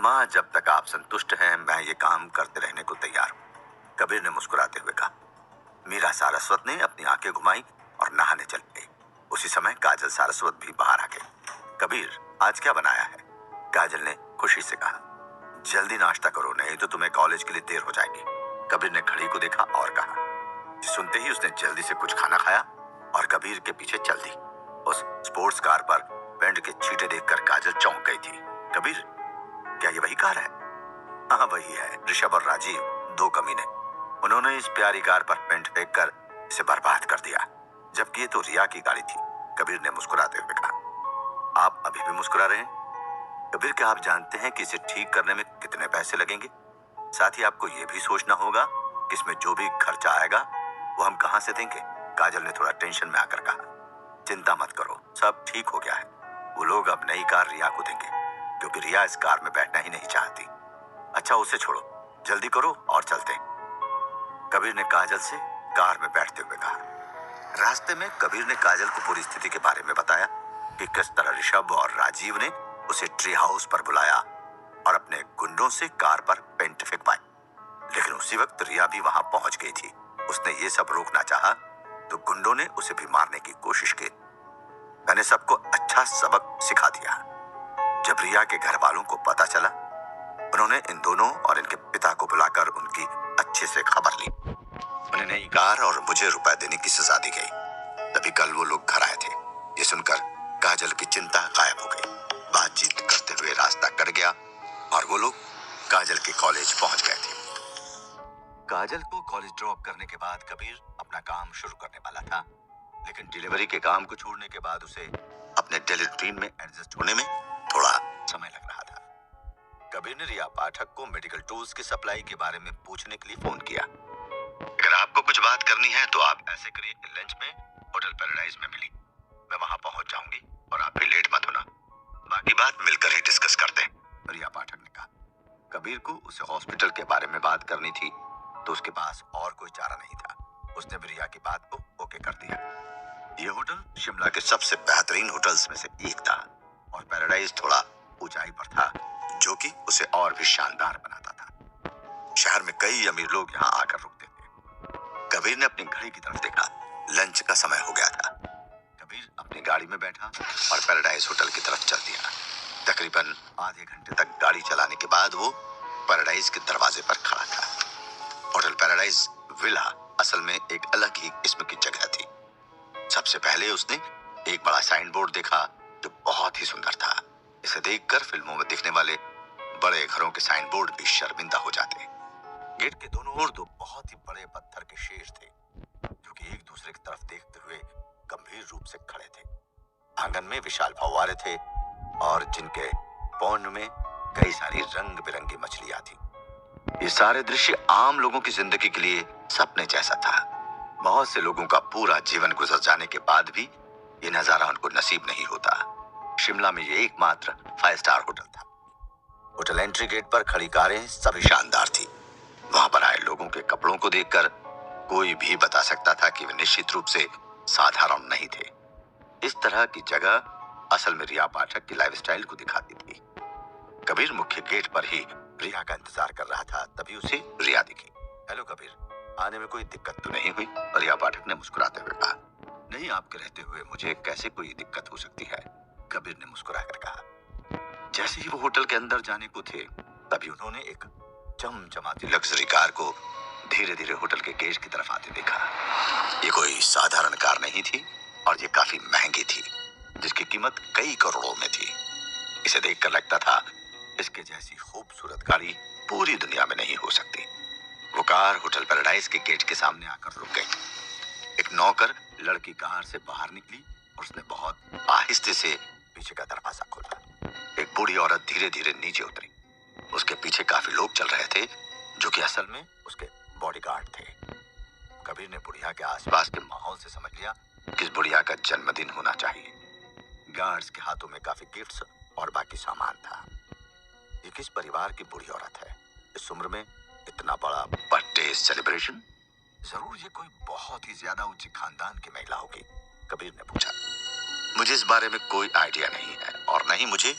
[SPEAKER 1] माँ, जब तक आप संतुष्ट हैं मैं ये काम करते रहने को तैयार हूँ, कबीर ने मुस्कुराते हुए कहा। मीरा सारस्वत ने अपनी आंखें घुमाई और नहाने चल गई। उसी समय काजल सारस्वत भी बाहर आ गई। कबीर, आज क्या बनाया है? काजल ने खुशी से कहा। जल्दी नाश्ता करो, नहीं तो तुम्हें कॉलेज के लिए देर हो जाएगी। कबीर ने घड़ी को देखा और कहा। सुनते ही उसने जल्दी से कुछ खाना खाया और कबीर के पीछे चल दी। उस स्पोर्ट्स कार पर पेंट के छींटे देखकर काजल चौंक गई थी। कबीर, क्या ये वही कार है? हाँ वही है, ऋषभ और राजीव, दो कमीने। उन्होंने इस प्यारी कार पर पेंट फेंककर इसे बर्बाद कर दिया, जबकि ये तो रिया की गाड़ी थी। कबीर ने मुस्कुराते हुए कहा। आप अभी भी मुस्कुरा रहे हैं? कबीर, क्या आप जानते हैं कि इसे ठीक करने में कितने पैसे लगेंगे? साथ ही आपको ये भी सोचना होगा कि इसमें जो भी खर्चा आएगा वो हम कहां से देंगे? काजल ने थोड़ा टेंशन में आकर कहा। चिंता मत करो, सब ठीक हो गया है। वो लोग अब नई कार रिया को देंगे, क्योंकि रिया इस कार में बैठना ही नहीं चाहती। अच्छा, उसे छोड़ो, जल्दी करो और चलते हैं, कबीर ने काजल से कार में बैठते हुए कहा। रास्ते में कबीर ने काजल को पूरी स्थिति के बारे में बताया कि किस तरह ऋषभ और राजीव ने उसे ट्री हाउस पर बुलाया और अपने गुंडों से कार पर पेंट फेंकवाई। लेकिन उसी वक्त रिया भी वहां पहुंच गई थी। उसने ये सब रोकना चाहा तो गुंडों ने उसे भी मारने की कोशिश की। मैंने सबको अच्छा सबक सिखा दिया। जब रिया के घर वालों को पता चला, उन्होंने इन दोनों और इनके पिता को बुलाकर उनकी अच्छे से खबर ली। उन्हें नई कार और मुझे रुपए देने की सजा दी गई। तभी कल वो लोग घर आए थे। ये सुनकर काजल की चिंता गायब हो गई। बातचीत करते हुए रास्ता कट गया और वो लोग काजल के कॉलेज पहुंच गए थे। काजल को कॉलेज ड्रॉप करने के बाद कबीर अपना काम शुरू करने वाला था, लेकिन डिलीवरी के काम को छोड़ने के बाद उसे अपने डेली रूटीन में एडजस्ट होने में थोड़ा समय लग रहा था। कबीर ने रिया पाठक को मेडिकल टूल्स की सप्लाई के बारे में पूछने के लिए फोन किया। अगर आपको कुछ बात करनी है तो आप ऐसे करिए कि लंच में होटल पैराडाइज में मिली, मैं वहां पहुंच जाऊंगी और आप भी लेट मत होना, बाकी बात मिलकर ही डिस्कस करते हैं, रिया पाठक ने कहा। कबीर को उसे हॉस्पिटल के बारे में बात करनी थी, तो उसके पास और कोई चारा नहीं था। उसने भी रिया की बात को ओके कर दिया। ये होटल शिमला के सबसे बेहतरीन होटल्स में से एक था और पैराडाइज थोड़ा ऊंचाई पर था, जो कि उसे और भी शानदार बनाता था। शहर में कई अमीर लोग यहाँ आकर रुकते थे। कबीर ने अपनी घड़ी की तरफ देखा। लंच का समय हो गया था। कबीर अपनी गाड़ी में बैठा और पैराडाइज होटल की तरफ चल दिया। तकरीबन आधे घंटे तक गाड़ी चलाने के बाद वो पैराडाइज के दरवाजे पर खड़ा था। होटल पैराडाइज विला असल में एक अलग ही किस्म की जगह थी। सबसे पहले उसने एक बड़ा साइन बोर्ड देखा जो बहुत ही सुंदर था। इसे देखकर फिल्मों में दिखने वाले बड़े घरों के साइन बोर्ड भी शर्मिंदा हो जाते। गेट के दोनों ओर दो बहुत ही बड़े पत्थर के शेर थे, जो कि एक दूसरे की तरफ देखते हुए गंभीर रूप से खड़े थे। आंगन में विशाल फव्वारे थे और जिनके पौंड में कई सारी रंग बिरंगी मछलियां थी। ये सारे दृश्य आम लोगों की जिंदगी के लिए सपने जैसा था। बहुत से लोगों का पूरा जीवन गुजर जाने के बाद भी ये नजारा उनको नसीब नहीं होता। शिमला में ये एकमात्र 5 स्टार होटल था। होटल एंट्री गेट पर खड़ी कारें सभी शानदार थी। वहां पर आए लोगों के कपड़ों को देखकर कोई भी बता सकता था कि वे निश्चित रूप से साधारण नहीं थे। इस तरह की जगह असल में रिया पाठक की लाइफस्टाइल को दिखाती थी। कबीर मुख्य गेट पर ही रिया का इंतजार कर रहा था, तभी उसे रिया दिखी। हेलो कबीर, आने में कोई दिक्कत तो नहीं हुई? रिया पाठक ने मुस्कुराते हुए कहा। नहीं, आपके रहते हुए मुझे कैसे कोई दिक्कत हो सकती है, कबीर ने मुस्कुराकर कहा। जैसे ही वो होटल के अंदर जाने को थे, तभी उन्होंने एक चमचमाती लग्जरी कार को धीरे धीरे होटल के गेट की तरफ आते देखा। ये कोई साधारण कार नहीं थी और ये काफी महंगी थी, जिसकी कीमत कई करोड़ों में थी। इसे देखकर लगता था इसके जैसी खूबसूरत गाड़ी पूरी दुनिया में नहीं हो सकती। वो कार होटल पैराडाइज के गेट के सामने आकर रुक गई। एक नौकर लड़की कार से बाहर निकली और उसने बहुत आहिस्ते से पीछे का दरवाजा खोला। एक बूढ़ी औरत धीरे धीरे नीचे उतरी। उसके पीछे काफी लोग चल रहे थे, जो कि असल में उसके बॉडीगार्ड थे। कबीर ने बुढ़िया के आसपास के माहौल से समझ लिया कि इस बुढ़िया का जन्मदिन होना चाहिए। गार्ड्स के हाथों में काफी गिफ्ट्स और बाकी सामान था। ये किस परिवार की बूढ़ी औरत है? इस उम्र में इतना बड़ा बर्थडे सेलिब्रेशन? जरूर ये कोई बहुत ही ज्यादा उच्च खानदान की महिला होगी, कबीर ने पूछा। मुझे इस बारे में कोई आइडिया नहीं है और न ही मुझे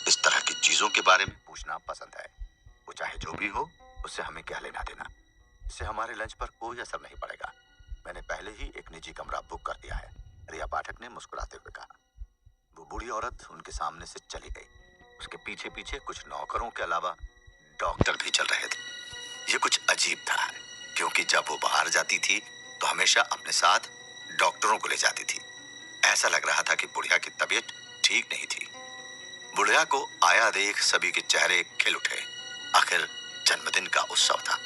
[SPEAKER 1] इस तरह की चीजों के बारे में पूछना पसंद है। वो चाहे जो भी हो, उससे हमें क्या लेना देना। इससे हमारे लंच पर कोई असर नहीं पड़ेगा। मैंने पहले ही एक निजी कमरा बुक कर दिया है, रिया पाठक ने मुस्कुराते हुए कहा। वो बूढ़ी औरत उनके सामने से चली गई। उसके पीछे पीछे कुछ नौकरों के अलावा डॉक्टर भी चल रहे थे। ये कुछ अजीब था, क्योंकि जब वो बाहर जाती थी तो हमेशा अपने साथ डॉक्टरों को ले जाती थी। ऐसा लग रहा था कि बुढ़िया की तबीयत ठीक नहीं थी। बुढ़िया को आया देख सभी के चेहरे खिल उठे। आखिर जन्मदिन का उत्सव था।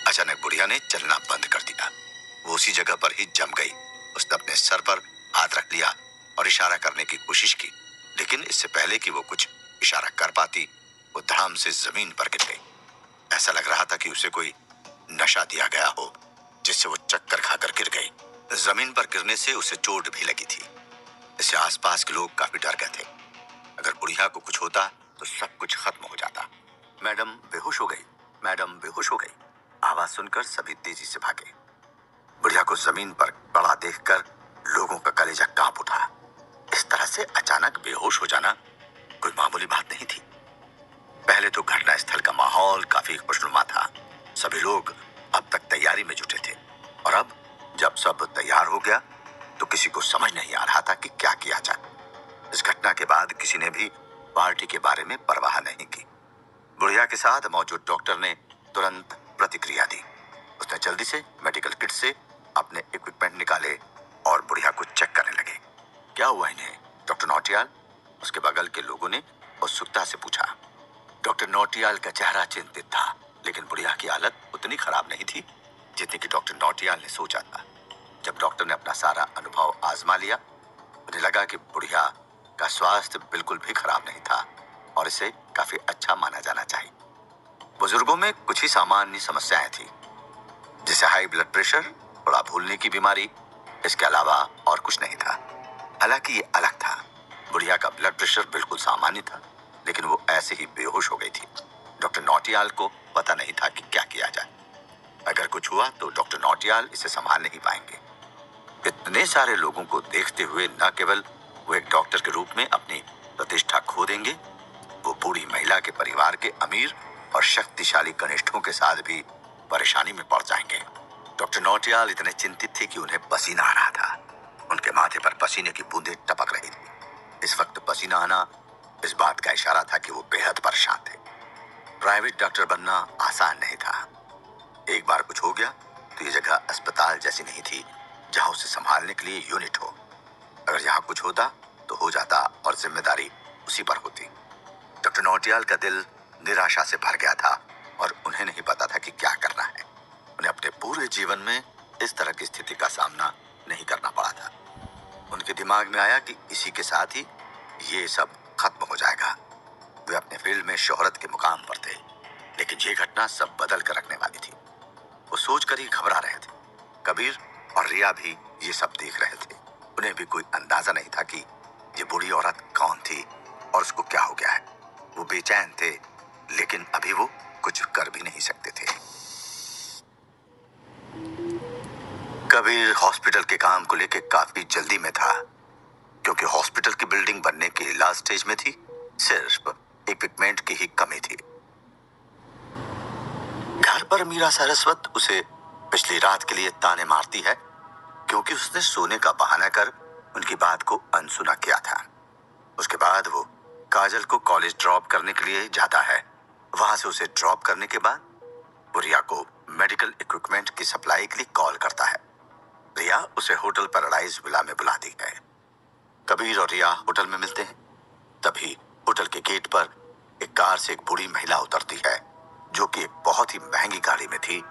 [SPEAKER 1] अचानक बुढ़िया ने चलना बंद कर दिया। वो उसी जगह पर ही जम गई। उसने अपने सर पर हाथ रख लिया और इशारा करने की कोशिश की, लेकिन इससे पहले कि वो कुछ इशारा कर पाती, वो धड़ाम से जमीन पर गिर गई। ऐसा लग रहा था कि उसे कोई नशा दिया गया हो, जिससे वो चक्कर खाकर गिर गई। जमीन पर गिरने से उसे चोट भी लगी थी। इससे आसपास के लोग काफी डर गए थे। अगर बुढ़िया को कुछ होता तो सब कुछ खत्म हो जाता। मैडम बेहोश हो गई, मैडम बेहोश हो गई। आवाज सुनकर सभी तेजी से भागे। बुढ़िया को जमीन पर पड़ा देखकर लोगों का कलेजा कांप उठा। इस तरह से अचानक बेहोश हो जाना कोई मामूली बात नहीं थी। पहले तो घटना स्थल का माहौल काफी खुशनुमा था। सभी लोग अब तक तैयारी में जुटे थे और अब जब सब तैयार हो गया तो किसी को समझ नहीं आ रहा था कि क्या किया जाए। इस घटना के बाद किसी ने भी पार्टी के बारे में परवाह नहीं की। बुढ़िया के साथ मौजूद डॉक्टर ने तुरंत प्रतिक्रिया दी। उसने जल्दी से मेडिकल किट से अपने इक्विपमेंट निकाले और बुढ़िया को चेक करने लगे। क्या हुआ इन्हें, डॉक्टर नौटियाल? उसके बगल के लोगों ने उत्सुकता से पूछा। डॉक्टर नौटियाल का चेहरा चिंतित था, लेकिन बुढ़िया की हालत उतनी खराब नहीं थी जितनी कि डॉक्टर नौटियाल ने सोचा था। जब डॉक्टर ने अपना सारा अनुभव आजमा लिया, उन्हें लगा कि बुढ़िया का स्वास्थ्य बिल्कुल भी खराब नहीं था और इसे काफी अच्छा माना जाना चाहिए। बुजुर्गों में कुछ ही सामान्य समस्याएं थी, जैसे हाई ब्लड प्रेशर, थोड़ा भूलने की बीमारी। इसके अलावा और कुछ नहीं था। हालांकि ये अलग था। बुढ़िया का ब्लड प्रेशर बिल्कुल सामान्य था, लेकिन वो ऐसे ही बेहोश हो गई थी। डॉक्टर नौटियाल को पता नहीं था कि क्या किया जाए। अगर कुछ हुआ तो डॉक्टर नौटियाल इसे संभाल नहीं पाएंगे। इतने सारे लोगों को देखते हुए न केवल वो एक डॉक्टर के रूप में अपनी प्रतिष्ठा खो देंगे, वो बूढ़ी महिला के परिवार के अमीर और शक्तिशाली कनिष्ठों के साथ भी परेशानी में पड़ जाएंगे। डॉक्टर नौटियाल इतने चिंतित थे कि उन्हें पसीना आ रहा था। उनके माथे पर पसीने की बूंदें टपक रही थी। इस वक्त पसीना आना इस बात का इशारा था कि वो बेहद परेशान थे। प्राइवेट डॉक्टर बनना आसान नहीं था। एक बार कुछ हो गया तो ये जगह अस्पताल जैसी नहीं थी जहां उसे संभालने के लिए यूनिट हो। अगर यहाँ कुछ होता तो हो जाता और जिम्मेदारी उसी पर होती। डॉक्टर नौटियाल का दिल निराशा से भर गया था और उन्हें नहीं पता था कि क्या करना है। उन्हें अपने पूरे जीवन में इस तरह की स्थिति का सामना नहीं करना पड़ा था। उनके दिमाग में आया कि इसी के साथ ही ये सब खत्म हो जाएगा। वे अपने फील्ड में शोहरत के मुकाम पर थे, लेकिन ये घटना सब बदल कर रखने वाली थी। वो सोचकर ही घबरा रहे थे। कबीर और रिया भी ये सब देख रहे थे। उन्हें भी कोई अंदाजा नहीं था कि ये बूढ़ी औरत कौन थी और उसको क्या हो गया है। वो बेचैन थे, लेकिन अभी वो कुछ कर भी नहीं सकते थे। कबीर हॉस्पिटल के काम को लेकर काफी जल्दी में था, क्योंकि हॉस्पिटल की बिल्डिंग बनने के लास्ट स्टेज में थी। सिर्फ इक्विपमेंट की ही कमी थी। घर पर मीरा सारस्वत उसे पिछली रात के लिए ताने मारती है, क्योंकि उसने सोने का बहाना कर उनकी बात को अनसुना किया था। उसके बाद वो काजल को कॉलेज ड्रॉप करने के लिए जाता है। वहां से उसे ड्रॉप करने के बाद वो रिया को मेडिकल इक्विपमेंट की सप्लाई के लिए कॉल करता है। रिया उसे होटल पैराडाइज विला में बुला दी है। कबीर और रिया होटल में मिलते हैं। तभी होटल के गेट पर एक कार से एक बूढ़ी महिला उतरती है, जो कि एक बहुत ही महंगी गाड़ी में थी,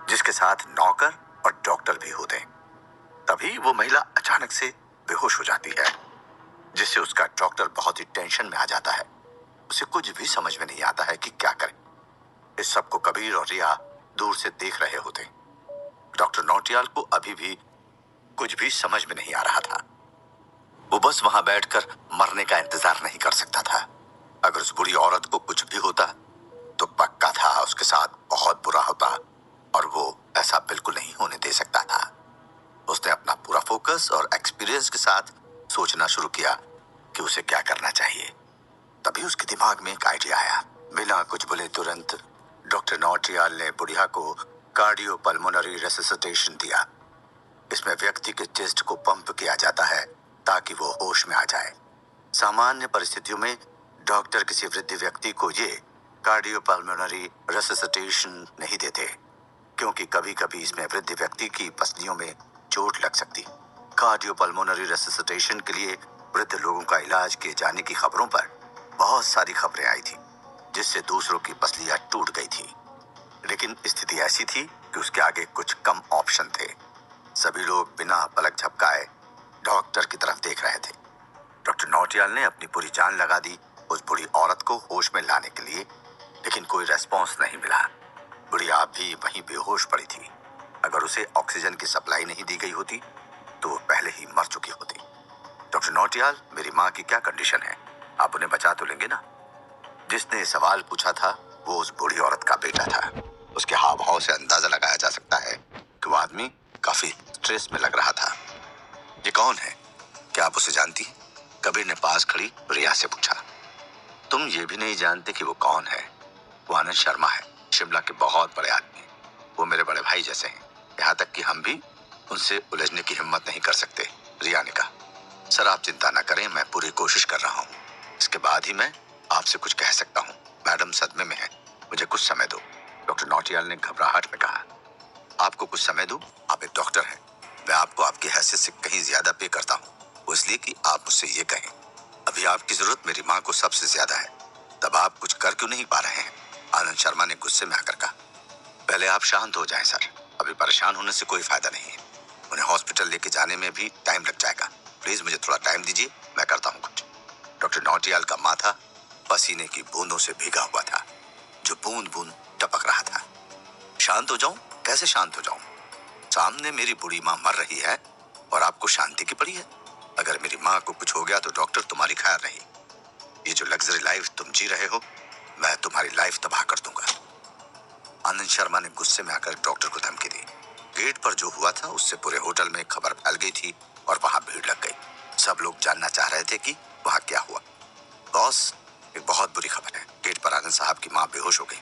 [SPEAKER 1] जिसके साथ नौकर और डॉक्टर भी होते हैं। तभी वो महिला अचानक से बेहोश हो जाती है, जिससे उसका डॉक्टर बहुत ही टेंशन में आ जाता है। उसे कुछ भी समझ में नहीं आता है कि क्या करे। इस सब को कबीर और रिया दूर से देख रहे होते। डॉक्टर नौटियाल को अभी भी कुछ भी समझ में नहीं आ रहा था। वो बस वहां बैठकर मरने का इंतजार नहीं कर सकता था। अगर उस बुरी औरत को कुछ भी होता तो पक्का था उसके साथ बहुत बुरा होता, और वो ऐसा बिल्कुल नहीं होने दे सकता था। उसने अपना पूरा फोकस और एक्सपीरियंस के साथ सोचना शुरू किया कि उसे क्या करना चाहिए। तभी उसके दिमाग में एक आइडिया आया। बिना कुछ बोले तुरंत डॉक्टर नौटियाल ने बुढ़िया को कार्डियोपल्मोनरी रेसिसिटेशन दिया। इसमें व्यक्ति के चेस्ट को पंप किया जाता है ताकि वो होश में आ जाए। सामान्य परिस्थितियों में डॉक्टर किसी वृद्ध व्यक्ति को ये कार्डियोपल्मोनरी रेसिसिटेशन नहीं देते, क्योंकि कभी कभी इसमें वृद्ध व्यक्ति की पसलियों में चोट लग सकती। कार्डियोपल्मोनरी रेसिसिटेशन के लिए वृद्ध लोगों का इलाज किए जाने की खबरों पर बहुत सारी खबरें आई थी, जिससे दूसरों की पसलियां टूट गई थी। लेकिन स्थिति ऐसी थी कि उसके आगे कुछ कम ऑप्शन थे। सभी लोग बिना पलक झपकाए डॉक्टर की तरफ देख रहे थे। डॉक्टर नौटियाल ने अपनी पूरी जान लगा दी उस बुरी औरत को होश में लाने के लिए, लेकिन कोई रेस्पॉन्स नहीं मिला। बुढ़ी आप भी वहीं बेहोश पड़ी थी। अगर उसे ऑक्सीजन की सप्लाई नहीं दी गई होती तो वो पहले ही मर चुकी होती। डॉक्टर नौटियाल, मेरी माँ की क्या कंडीशन है, आप उन्हें बचा तो लेंगे ना? जिसने सवाल पूछा था वो उस बूढ़ी औरत का बेटा था। उसके हाव भाव से अंदाजा लगाया जा सकता है कि वो आदमी काफी स्ट्रेस में लग रहा था। ये कौन है, क्या आप उसे जानती? कबीर ने पास खड़ी रिया से पूछा। तुम ये भी नहीं जानते कि वो कौन है? वो आनंद शर्मा है, शिमला के बहुत बड़े आदमी। वो मेरे बड़े भाई जैसे हैं, यहाँ तक कि हम भी उनसे उलझने की हिम्मत नहीं कर सकते। रिया ने कहा। सर आप चिंता न करें, मैं पूरी कोशिश कर रहा हूँ। इसके बाद ही मैं आपसे कुछ कह सकता हूँ। मैडम सदमे में है, मुझे कुछ समय दो। डॉक्टर नौटियाल ने घबराहट में कहा। आपको कुछ समय दो? आप एक डॉक्टर हैं, मैं आपको आपकी हैसियत से कहीं ज्यादा पे करता हूँ, वो इसलिए कि आप मुझसे ये कहें। अभी आपकी जरूरत मेरी माँ को सबसे ज्यादा है, तब आप कुछ कर क्यों नहीं पा रहे हैं? आनंद शर्मा ने गुस्से में आकर कहा। पहले आप शांत हो जाएं सर, अभी परेशान होने से कोई फायदा नहीं है। उन्हें हॉस्पिटल लेके जाने में भी टाइम लग जाएगा। प्लीज मुझे थोड़ा टाइम दीजिए, मैं करता हूँ कुछ। डॉक्टर नौटियाल का माथा पसीने की बूंदों से भीगा हुआ था, जो बूंद बूंद टपक रहा था। शांत हो जाऊं? कैसे शांत हो जाऊं? सामने मेरी बूढ़ी माँ मर रही है और आपको शांति की पड़ी है। अगर मेरी माँ को कुछ हो गया तो डॉक्टर तुम्हारी खैर नहीं। ये जो लग्जरी लाइफ तुम जी रहे हो, मैं तुम्हारी लाइफ तबाह कर दूंगा। आनंद शर्मा ने गुस्से में आकर डॉक्टर को धमकी दी। गेट पर जो हुआ था उससे पूरे होटल में खबर फैल गई थी और वहां भीड़ लग गई। सब लोग जानना चाह रहे थे कि वहां क्या हुआ। बॉस, एक बहुत बुरी खबर है। गेट पर आनंद साहब की माँ बेहोश हो गई।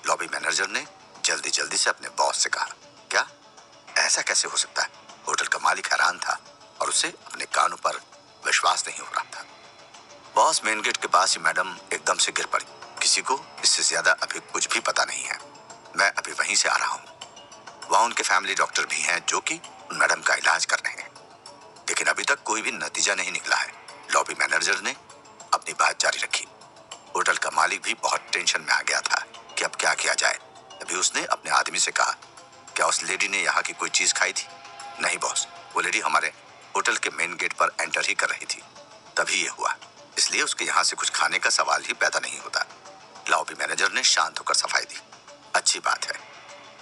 [SPEAKER 1] लॉबी मैनेजर ने जल्दी जल्दी से अपने बॉस से कहा। क्या? ऐसा कैसे हो सकता है? होटल का मालिक हैरान था और उसे अपने कानों पर विश्वास नहीं हो रहा था। बॉस, मेन गेट के पास ही मैडम एकदम से गिर पड़ी। किसी को इससे ज्यादा अभी कुछ भी पता नहीं है। मैं अभी वहीं से आ रहा हूँ। वहाँ उनके फैमिली डॉक्टर भी हैं जो कि उन मैडम का इलाज कर रहे हैं, लेकिन अभी तक कोई भी नतीजा नहीं निकला है। लॉबी मैनेजर ने अपनी बात जारी रखी। होटल का मालिक भी बहुत टेंशन में आ गया था कि अब क्या किया जाए। तभी उसने अपने आदमी से कहा, क्या उस लेडी ने यहाँ की कोई चीज खाई थी? नहीं बॉस, वो लेडी हमारे होटल के मेन गेट पर एंटर ही कर रही थी, तभी ये हुआ। इसलिए उसके यहाँ से कुछ खाने का सवाल ही पैदा नहीं होता। लॉबी मैनेजर ने शांत होकर सफाई दी। अच्छी बात है,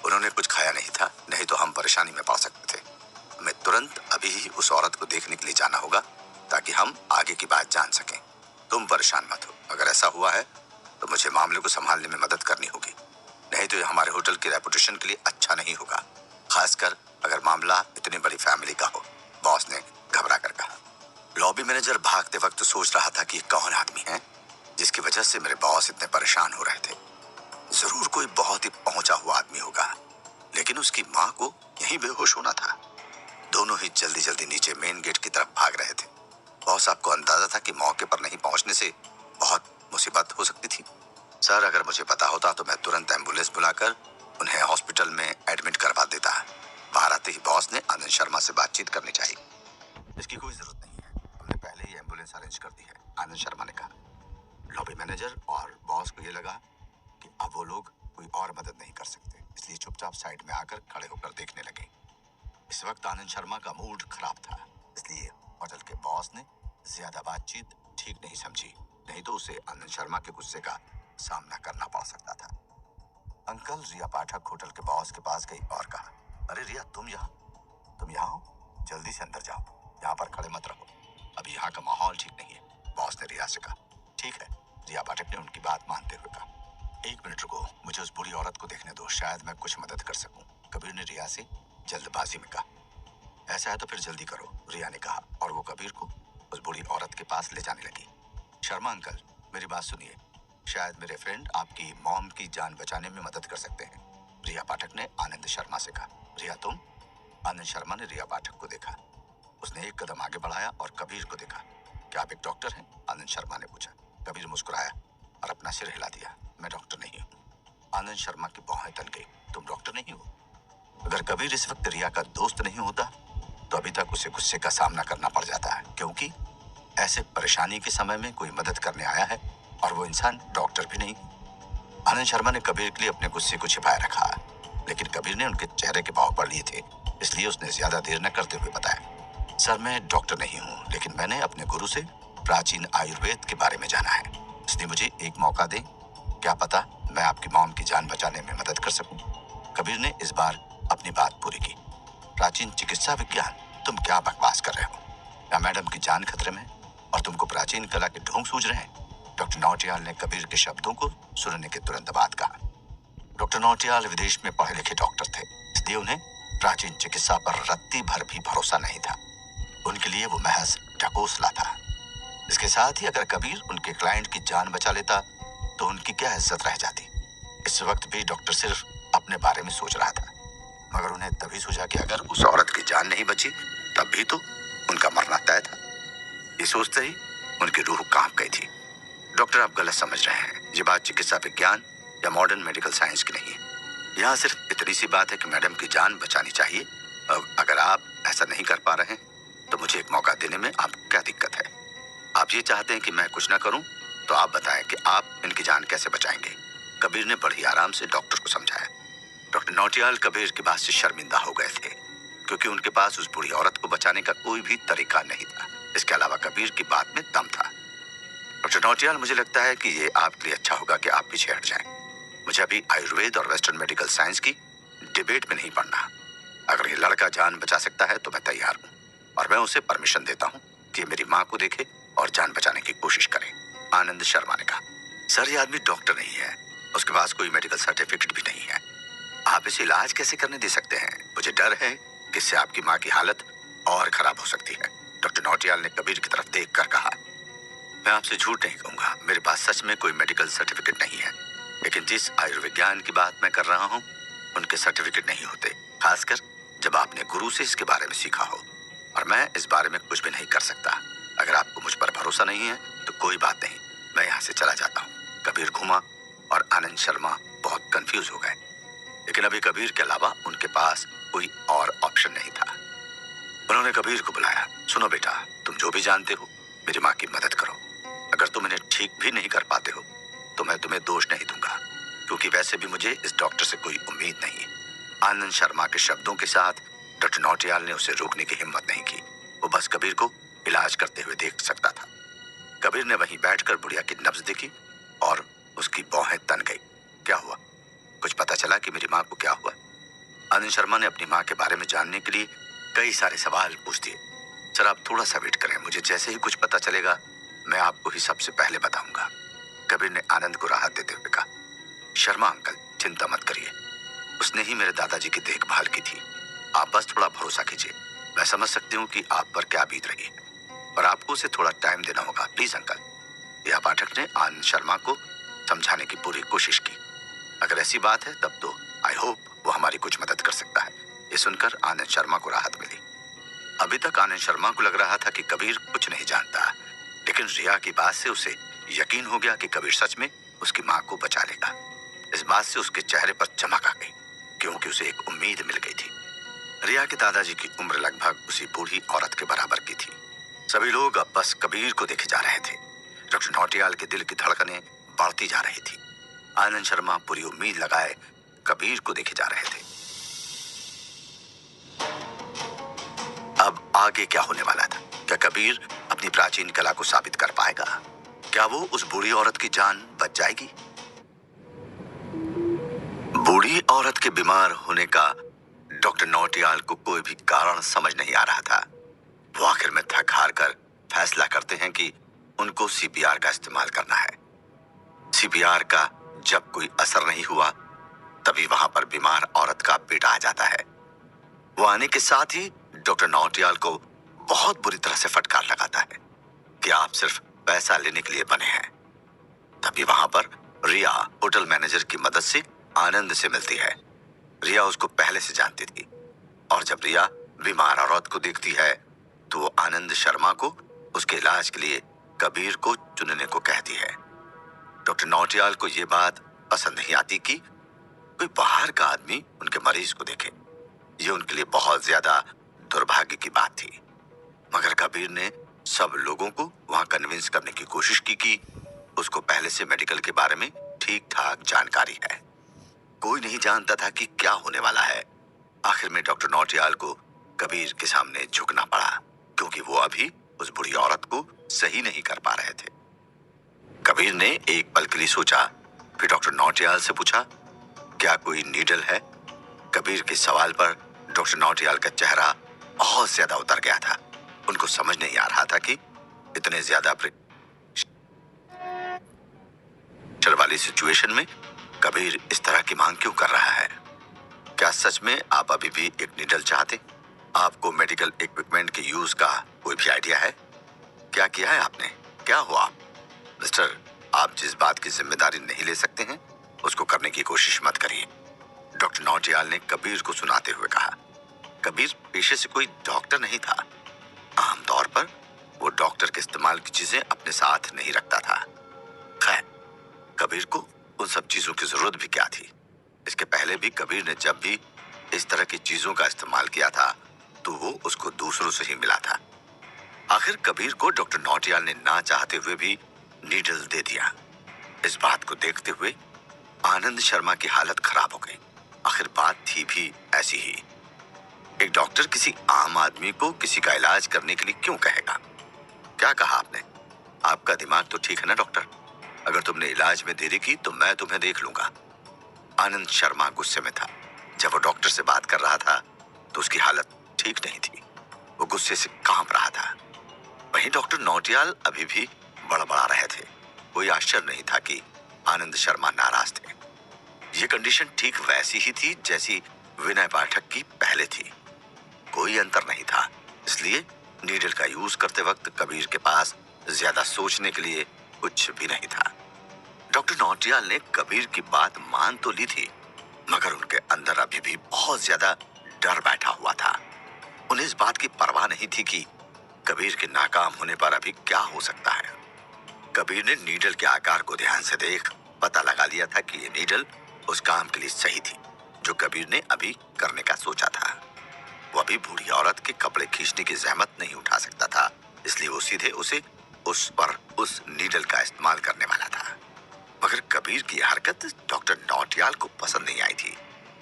[SPEAKER 1] उन्होंने कुछ खाया नहीं था, नहीं तो हम परेशानी में पड़ सकते थे। हमें तुरंत अभी ही उस औरत को देखने के लिए जाना होगा ताकि हम आगे की बात जान सकें। तुम परेशान मत हो, अगर ऐसा हुआ है तो मुझे मामले को संभालने में मदद करनी होगी, नहीं तो ये हमारे होटल की रेपुटेशन के लिए अच्छा नहीं होगा, खासकर अगर मामला इतनी बड़ी फैमिली का हो। बॉस ने घबरा कर कहा। लॉबी मैनेजर भागते वक्त सोच रहा था कि कौन आदमी है जिसकी वजह से मेरे बॉस इतने परेशान हो रहे थे। जरूर कोई बहुत ही पहुंचा हुआ आदमी होगा, लेकिन उसकी माँ को यहीं बेहोश होना था। दोनों ही जल्दी जल्दी नीचे मेन गेट की तरफ भाग रहे थे। बॉस, आपको अंदाजा था कि मौके पर नहीं पहुंचने से बहुत मुसीबत हो सकती थी? सर, अगर मुझे पता होता तो मैं तुरंत एम्बुलेंस बुलाकर उन्हें हॉस्पिटल में एडमिट करवा देता। बाहर आते ही बॉस ने आनंद शर्मा से बातचीत करनी चाहिए। इसकी कोई जरूरत नहीं है, हमने पहले ही एम्बुलेंस अरेंज कर दी है, आनंद शर्मा ने कहा। लॉबी मैनेजर और बॉस को ये लगा कि अब वो लोग कोई और मदद नहीं कर सकते, इसलिए चुपचाप साइड में आकर खड़े होकर देखने लगे। इस वक्त आनंद शर्मा का मूड खराब था, इसलिए होटल के बॉस ने ज्यादा बातचीत ठीक नहीं समझी, नहीं तो उसे आनंद शर्मा के गुस्से का सामना करना पड़ सकता था। अंकल, रिया पाठक होटल के बॉस के पास गई और कहा, अरे रिया, तुम यहाँ हो? जल्दी से अंदर जाओ, यहाँ पर खड़े मत रहो, अभी यहाँ का माहौल ठीक नहीं है। बॉस ने रिया से कहा। ठीक है, रिया पाठक ने उनकी बात मानते हुए कहा। एक मिनट रुको, मुझे उस बुरी औरत को देखने दो, शायद मैं कुछ मदद कर सकूं, कबीर ने रिया से जल्दबाजी में कहा। ऐसा है तो फिर जल्दी करो, रिया ने कहा और वो कबीर को उस बुरी औरत के पास ले जाने लगी। शर्मा अंकल, मेरी बात सुनिए, शायद मेरे फ्रेंड आपकी मॉम की जान बचाने में मदद कर सकते हैं, रिया पाठक ने आनंद शर्मा से कहा। रिया तुम? आनंद शर्मा ने रिया पाठक को देखा। उसने एक कदम आगे बढ़ाया और कबीर को देखा। क्या आप एक डॉक्टर हैं? आनंद शर्मा ने पूछा। कबीर मुस्कुराया और अपना सिर हिला दिया। मैं डॉक्टर नहीं हूँ। आनंद शर्मा की भौहें तन गई। तुम डॉक्टर नहीं हो? अगर कबीर इस वक्त रिया का दोस्त नहीं होता तो अभी तक उसे गुस्से का सामना करना पड़ जाता है, क्योंकि ऐसे परेशानी के समय में कोई मदद करने आया है और वो इंसान डॉक्टर भी नहीं। आनंद शर्मा ने कबीर के लिए अपने गुस्से को छिपाए रखा, लेकिन कबीर ने उनके चेहरे के भाव पढ़ लिए थे, इसलिए उसने ज्यादा देर न करते हुए बताया, सर मैं डॉक्टर नहीं हूँ, लेकिन मैंने अपने गुरु से प्राचीन आयुर्वेद के बारे में जाना है, इसलिए मुझे एक मौका दें, क्या पता मैं आपकी मॉम की जान बचाने में मदद कर सकूं। कबीर ने इस बार अपनी बात पूरी की। प्राचीन चिकित्सा विज्ञान? तुम क्या बकवास कर रहे हो? क्या मैडम की जान खतरे में और तुमको प्राचीन कला के ढोंग सूझ रहे हैं? डॉक्टर नौटियाल ने कबीर के शब्दों को सुनने के तुरंत बाद कहा। डॉक्टर नौटियाल विदेश में पढ़े लिखे डॉक्टर थे, इसलिए उन्हें प्राचीन चिकित्सा पर रत्ती भर भी भरोसा नहीं था। उनके लिए वो महज ढकोसला था। इसके साथ ही अगर कबीर उनके क्लाइंट की जान बचा लेता तो उनकी क्या इज्जत रह जाती। इस वक्त भी डॉक्टर सिर्फ अपने बारे में सोच रहा था, मगर उन्हें तभी सूझा कि अगर उस औरत की जान नहीं बची तब भी तो उनका मरना तय था। ये सोचते ही उनकी रूह कांप गई थी। डॉक्टर, आप गलत समझ रहे हैं, ये बात चिकित्सा विज्ञान या मॉडर्न मेडिकल साइंस की नहीं है। यहाँ सिर्फ इतनी सी बात है कि मैडम की जान बचानी चाहिए। अगर आप ऐसा नहीं कर पा रहे हैं तो मुझे एक मौका देने में आपको क्या दिक्कत है? आप ये चाहते हैं कि मैं कुछ ना करूं तो आप बताएं कि आप इनकी जान कैसे बचाएंगे। कबीर ने बड़ी आराम से डॉक्टर को समझाया। डॉक्टर नौटियाल कबीर की बात से शर्मिंदा हो गए थे, क्योंकि उनके पास उस बुरी औरत को बचाने का कोई भी तरीका नहीं था। इसके अलावा कबीर की बात में दम था। डॉक्टर नौटियाल, मुझे लगता है कि ये आपके लिए अच्छा होगा कि आप पीछे हट जाएं। मुझे अभी आयुर्वेद और वेस्टर्न मेडिकल साइंस की डिबेट में नहीं पढ़ना। अगर ये लड़का जान बचा सकता है तो मैं तैयार हूँ, और मैं उसे परमिशन देता हूँ कि मेरी माँ को देखे और जान बचाने की कोशिश करे, आनंद शर्मा ने कहा। सर, ये आदमी डॉक्टर नहीं है, उसके पास कोई मेडिकल सर्टिफिकेट भी नहीं है, आप इसे इलाज कैसे करने दे सकते हैं? मुझे डर है कि इससे आपकी माँ की हालत और खराब हो सकती है। डॉक्टर नौटियाल ने कबीर की तरफ देख कर कहा। मैं आपसे झूठ नहीं कहूंगा, मेरे पास सच में कोई मेडिकल सर्टिफिकेट नहीं है, लेकिन जिस आयुर्विज्ञान की बात मैं कर रहा हूँ उनके सर्टिफिकेट नहीं होते, खासकर जब आपने गुरु से इसके बारे में सीखा हो, और मैं इस बारे में कुछ भी नहीं कर सकता। अगर आपको मुझ पर भरोसा नहीं है तो कोई बात नहीं, मैं यहाँ से चला जाता हूँ। कबीर घूमा और आनंद शर्मा बहुत कंफ्यूज हो गए, लेकिन अभी कबीर के अलावा उनके पास कोई और ऑप्शन नहीं था। उन्होंने कबीर को बुलाया। सुनो बेटा, तुम जो भी जानते हो मेरी माँ की मदद करो। अगर तुम इन्हें ठीक भी नहीं कर पाते हो तो मैं तुम्हें दोष नहीं दूंगा, क्योंकि वैसे भी मुझे इस डॉक्टर से कोई उम्मीद नहीं है। आनंद शर्मा के शब्दों के साथ डॉक्टर नौटियाल ने उसे रोकने की हिम्मत नहीं की। वो बस कबीर को इलाज करते हुए देख सकता था। कबीर ने वहीं बैठकर बुढ़िया की नब्ज देखी और उसकी भौहें तन गई। क्या हुआ? कुछ पता चला कि मेरी माँ को क्या हुआ? आनंद शर्मा ने अपनी माँ के बारे में जानने के लिए कई सारे सवाल पूछ दिए। सर, आप थोड़ा सा वेट करें, मुझे जैसे ही कुछ पता चलेगा मैं आपको ही सबसे पहले बताऊंगा, कबीर ने आनंद को राहत देते हुए कहा। शर्मा अंकल, चिंता मत करिए, उसने ही मेरे दादाजी की देखभाल की थी, आप बस थोड़ा भरोसा कीजिए। मैं समझ सकती हूँ कि आप पर क्या बीत रही है, पर आपको उसे थोड़ा टाइम देना होगा, प्लीज अंकल। रिया पाठक ने आनंद शर्मा को समझाने की पूरी कोशिश की। अगर ऐसी बात है तब तो आई होप वो हमारी कुछ मदद कर सकता है। ये सुनकर आनंद शर्मा को राहत मिली। अभी तक आनंद शर्मा को लग रहा था कि कबीर कुछ नहीं जानता, लेकिन रिया की बात से उसे यकीन हो गया कि कबीर सच में उसकी माँ को बचा लेगा। इस बात से उसके चेहरे पर चमक आ गई। क्योंकि उसे एक उम्मीद मिल गई थी। रिया के दादाजी की उम्र लगभग उसी बूढ़ी औरत के बराबर की थी। सभी लोग अब बस कबीर को देखे जा रहे थे। डॉक्टर नौटियाल के दिल की धड़कनें बढ़ती जा रही थी। आनंद शर्मा पूरी उम्मीद लगाए कबीर को देखे जा रहे थे। अब आगे क्या होने वाला था? क्या कबीर अपनी प्राचीन कला को साबित कर पाएगा? क्या वो उस बूढ़ी औरत की जान बच जाएगी? बूढ़ी औरत के बीमार होने का डॉक्टर नौटियाल को कोई भी कारण समझ नहीं आ रहा था। वो आखिर में थक हार कर फैसला करते हैं कि उनको सीपीआर का इस्तेमाल करना है। सीपीआर का जब कोई असर नहीं हुआ तभी वहां पर बीमार औरत का बेटा आ जाता है। वो आने के साथ ही डॉक्टर नौटियाल को बहुत बुरी तरह से फटकार लगाता है कि आप सिर्फ पैसा लेने के लिए बने हैं। तभी वहां पर रिया होटल मैनेजर की मदद से आनंद से मिलती है। रिया उसको पहले से जानती थी और जब रिया बीमार औरत को देखती है तो वो आनंद शर्मा को उसके इलाज के लिए कबीर को चुनने को कहती है। डॉक्टर नौटियाल को ये बात पसंद नहीं आती कि कोई बाहर का आदमी उनके मरीज को देखे। ये उनके लिए बहुत ज्यादा दुर्भाग्य की बात थी। मगर कबीर ने सब लोगों को वहां कन्विंस करने की कोशिश की कि उसको पहले से मेडिकल के बारे में ठीक ठाक जानकारी है। कोई नहीं जानता था कि क्या होने वाला है। आखिर में डॉक्टर नौटियाल को कबीर के सामने झुकना पड़ा क्योंकि वो अभी उस बुरी औरत को सही नहीं कर पा रहे थे। कबीर ने एक पल के लिए सोचा, फिर डॉक्टर नौटियाल से पूछा, क्या कोई नीडल है? कबीर के सवाल पर डॉक्टर नौटियाल का चेहरा बहुत ज्यादा उतर गया था। उनको समझ नहीं आ रहा था कि इतने ज्यादा प्रेशर वाली सिचुएशन में कबीर इस तरह की मांग क्यों कर रहा है। क्या सच में आप अभी भी एक नीडल चाहते? आपको मेडिकल इक्विपमेंट के यूज का कोई भी आइडिया है? क्या किया है आपने? क्या हुआ? मिस्टर, आप जिस बात की जिम्मेदारी नहीं ले सकते हैं उसको करने की कोशिश मत करिए, डॉक्टर नौटियाल ने कबीर को सुनाते हुए कहा। कबीर पेशे से कोई डॉक्टर नहीं था। आमतौर पर वो डॉक्टर के इस्तेमाल की चीजें अपने साथ नहीं रखता था। खैर, कबीर को उन सब चीजों की जरूरत भी क्या थी। इसके पहले भी कबीर ने जब भी इस तरह की चीजों का इस्तेमाल किया था तो वो उसको दूसरों से ही मिला था। आखिर कबीर को डॉक्टर नौटियाल ने ना चाहते हुए भी नीडल दे दिया। इस बात को देखते हुए आनंद शर्मा की हालत खराब हो गई। आखिर बात थी भी ऐसी ही। एक डॉक्टर किसी आम आदमी को किसी का इलाज करने के लिए क्यों कहेगा? क्या कहा आपने? आपका दिमाग तो ठीक है ना डॉक्टर? अगर तुमने इलाज में देरी की तो मैं तुम्हें देख लूंगा। आनंद शर्मा गुस्से में था। जब वो डॉक्टर से बात कर रहा था तो उसकी हालत ठीक नहीं थी। वो गुस्से से कांप रहा था। वहीं डॉक्टर नौटियाल अभी भी बड़बड़ा रहे थे। कोई आश्चर्य नहीं था कि आनंद शर्मा नाराज थे। ये कंडीशन ठीक वैसी ही थी जैसी विनय पाठक की पहले थी। कोई अंतर नहीं था। इसलिए नीडल का यूज करते वक्त कबीर के पास ज्यादा सोचने के लिए कुछ भी नहीं था। डॉक्टर नौटियाल ने कबीर की बात मान तो ली थी मगर उनके अंदर अभी भी बहुत ज्यादा डर बैठा हुआ था। उन्हें इस बात की परवाह नहीं थी कि कबीर के नाकाम होने पर अभी क्या हो सकता है। कबीर ने नीडल के आकार को ध्यान से देख पता लगा लिया था कि ये नीडल उस काम के लिए सही थी जो कबीर ने अभी करने का सोचा था। वो अभी बूढ़ी औरत के कपड़े खींचने की जहमत नहीं उठा सकता था, इसलिए वो सीधे उस नीडल का इस्तेमाल करने वाला था। मगर कबीर की हरकत डॉक्टर नौटियाल को पसंद नहीं आई थी।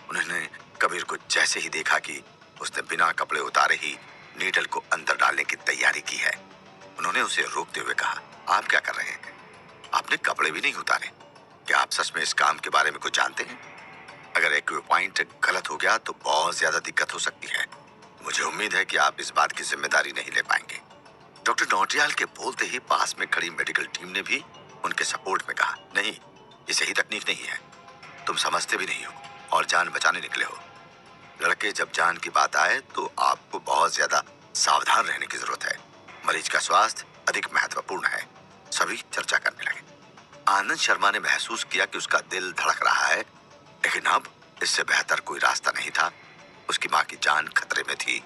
[SPEAKER 1] उन्होंने कबीर को जैसे ही देखा कि उसने बिना कपड़े उतारे ही नीडल को अंदर डालने की तैयारी की है, उन्होंने उसे रोकते हुए कहा, आप क्या कर रहे हैं? आपने कपड़े भी नहीं उतारे। क्या आप सच में इस काम के बारे में कुछ जानते हैं? अगर इक्विपमेंट गलत हो गया तो बहुत ज्यादा दिक्कत हो सकती है। मुझे उम्मीद है कि आप इस बात की जिम्मेदारी नहीं ले पाएंगे। डॉक्टर नौटियाल के बोलते ही पास में खड़ी मेडिकल टीम ने भी उनके सपोर्ट में कहा, नहीं, ये सही तकनीक नहीं है। तुम समझते भी नहीं हो और जान बचाने निकले हो। लड़के, जब जान की बात आए तो आपको बहुत ज्यादा सावधान रहने की जरूरत है। मरीज का स्वास्थ्य अधिक महत्वपूर्ण है। सभी चर्चा करने लगे। आनंद शर्मा ने महसूस किया कि उसका दिल धड़क रहा है, लेकिन अब इससे बेहतर कोई रास्ता नहीं था। उसकी माँ की जान खतरे में थी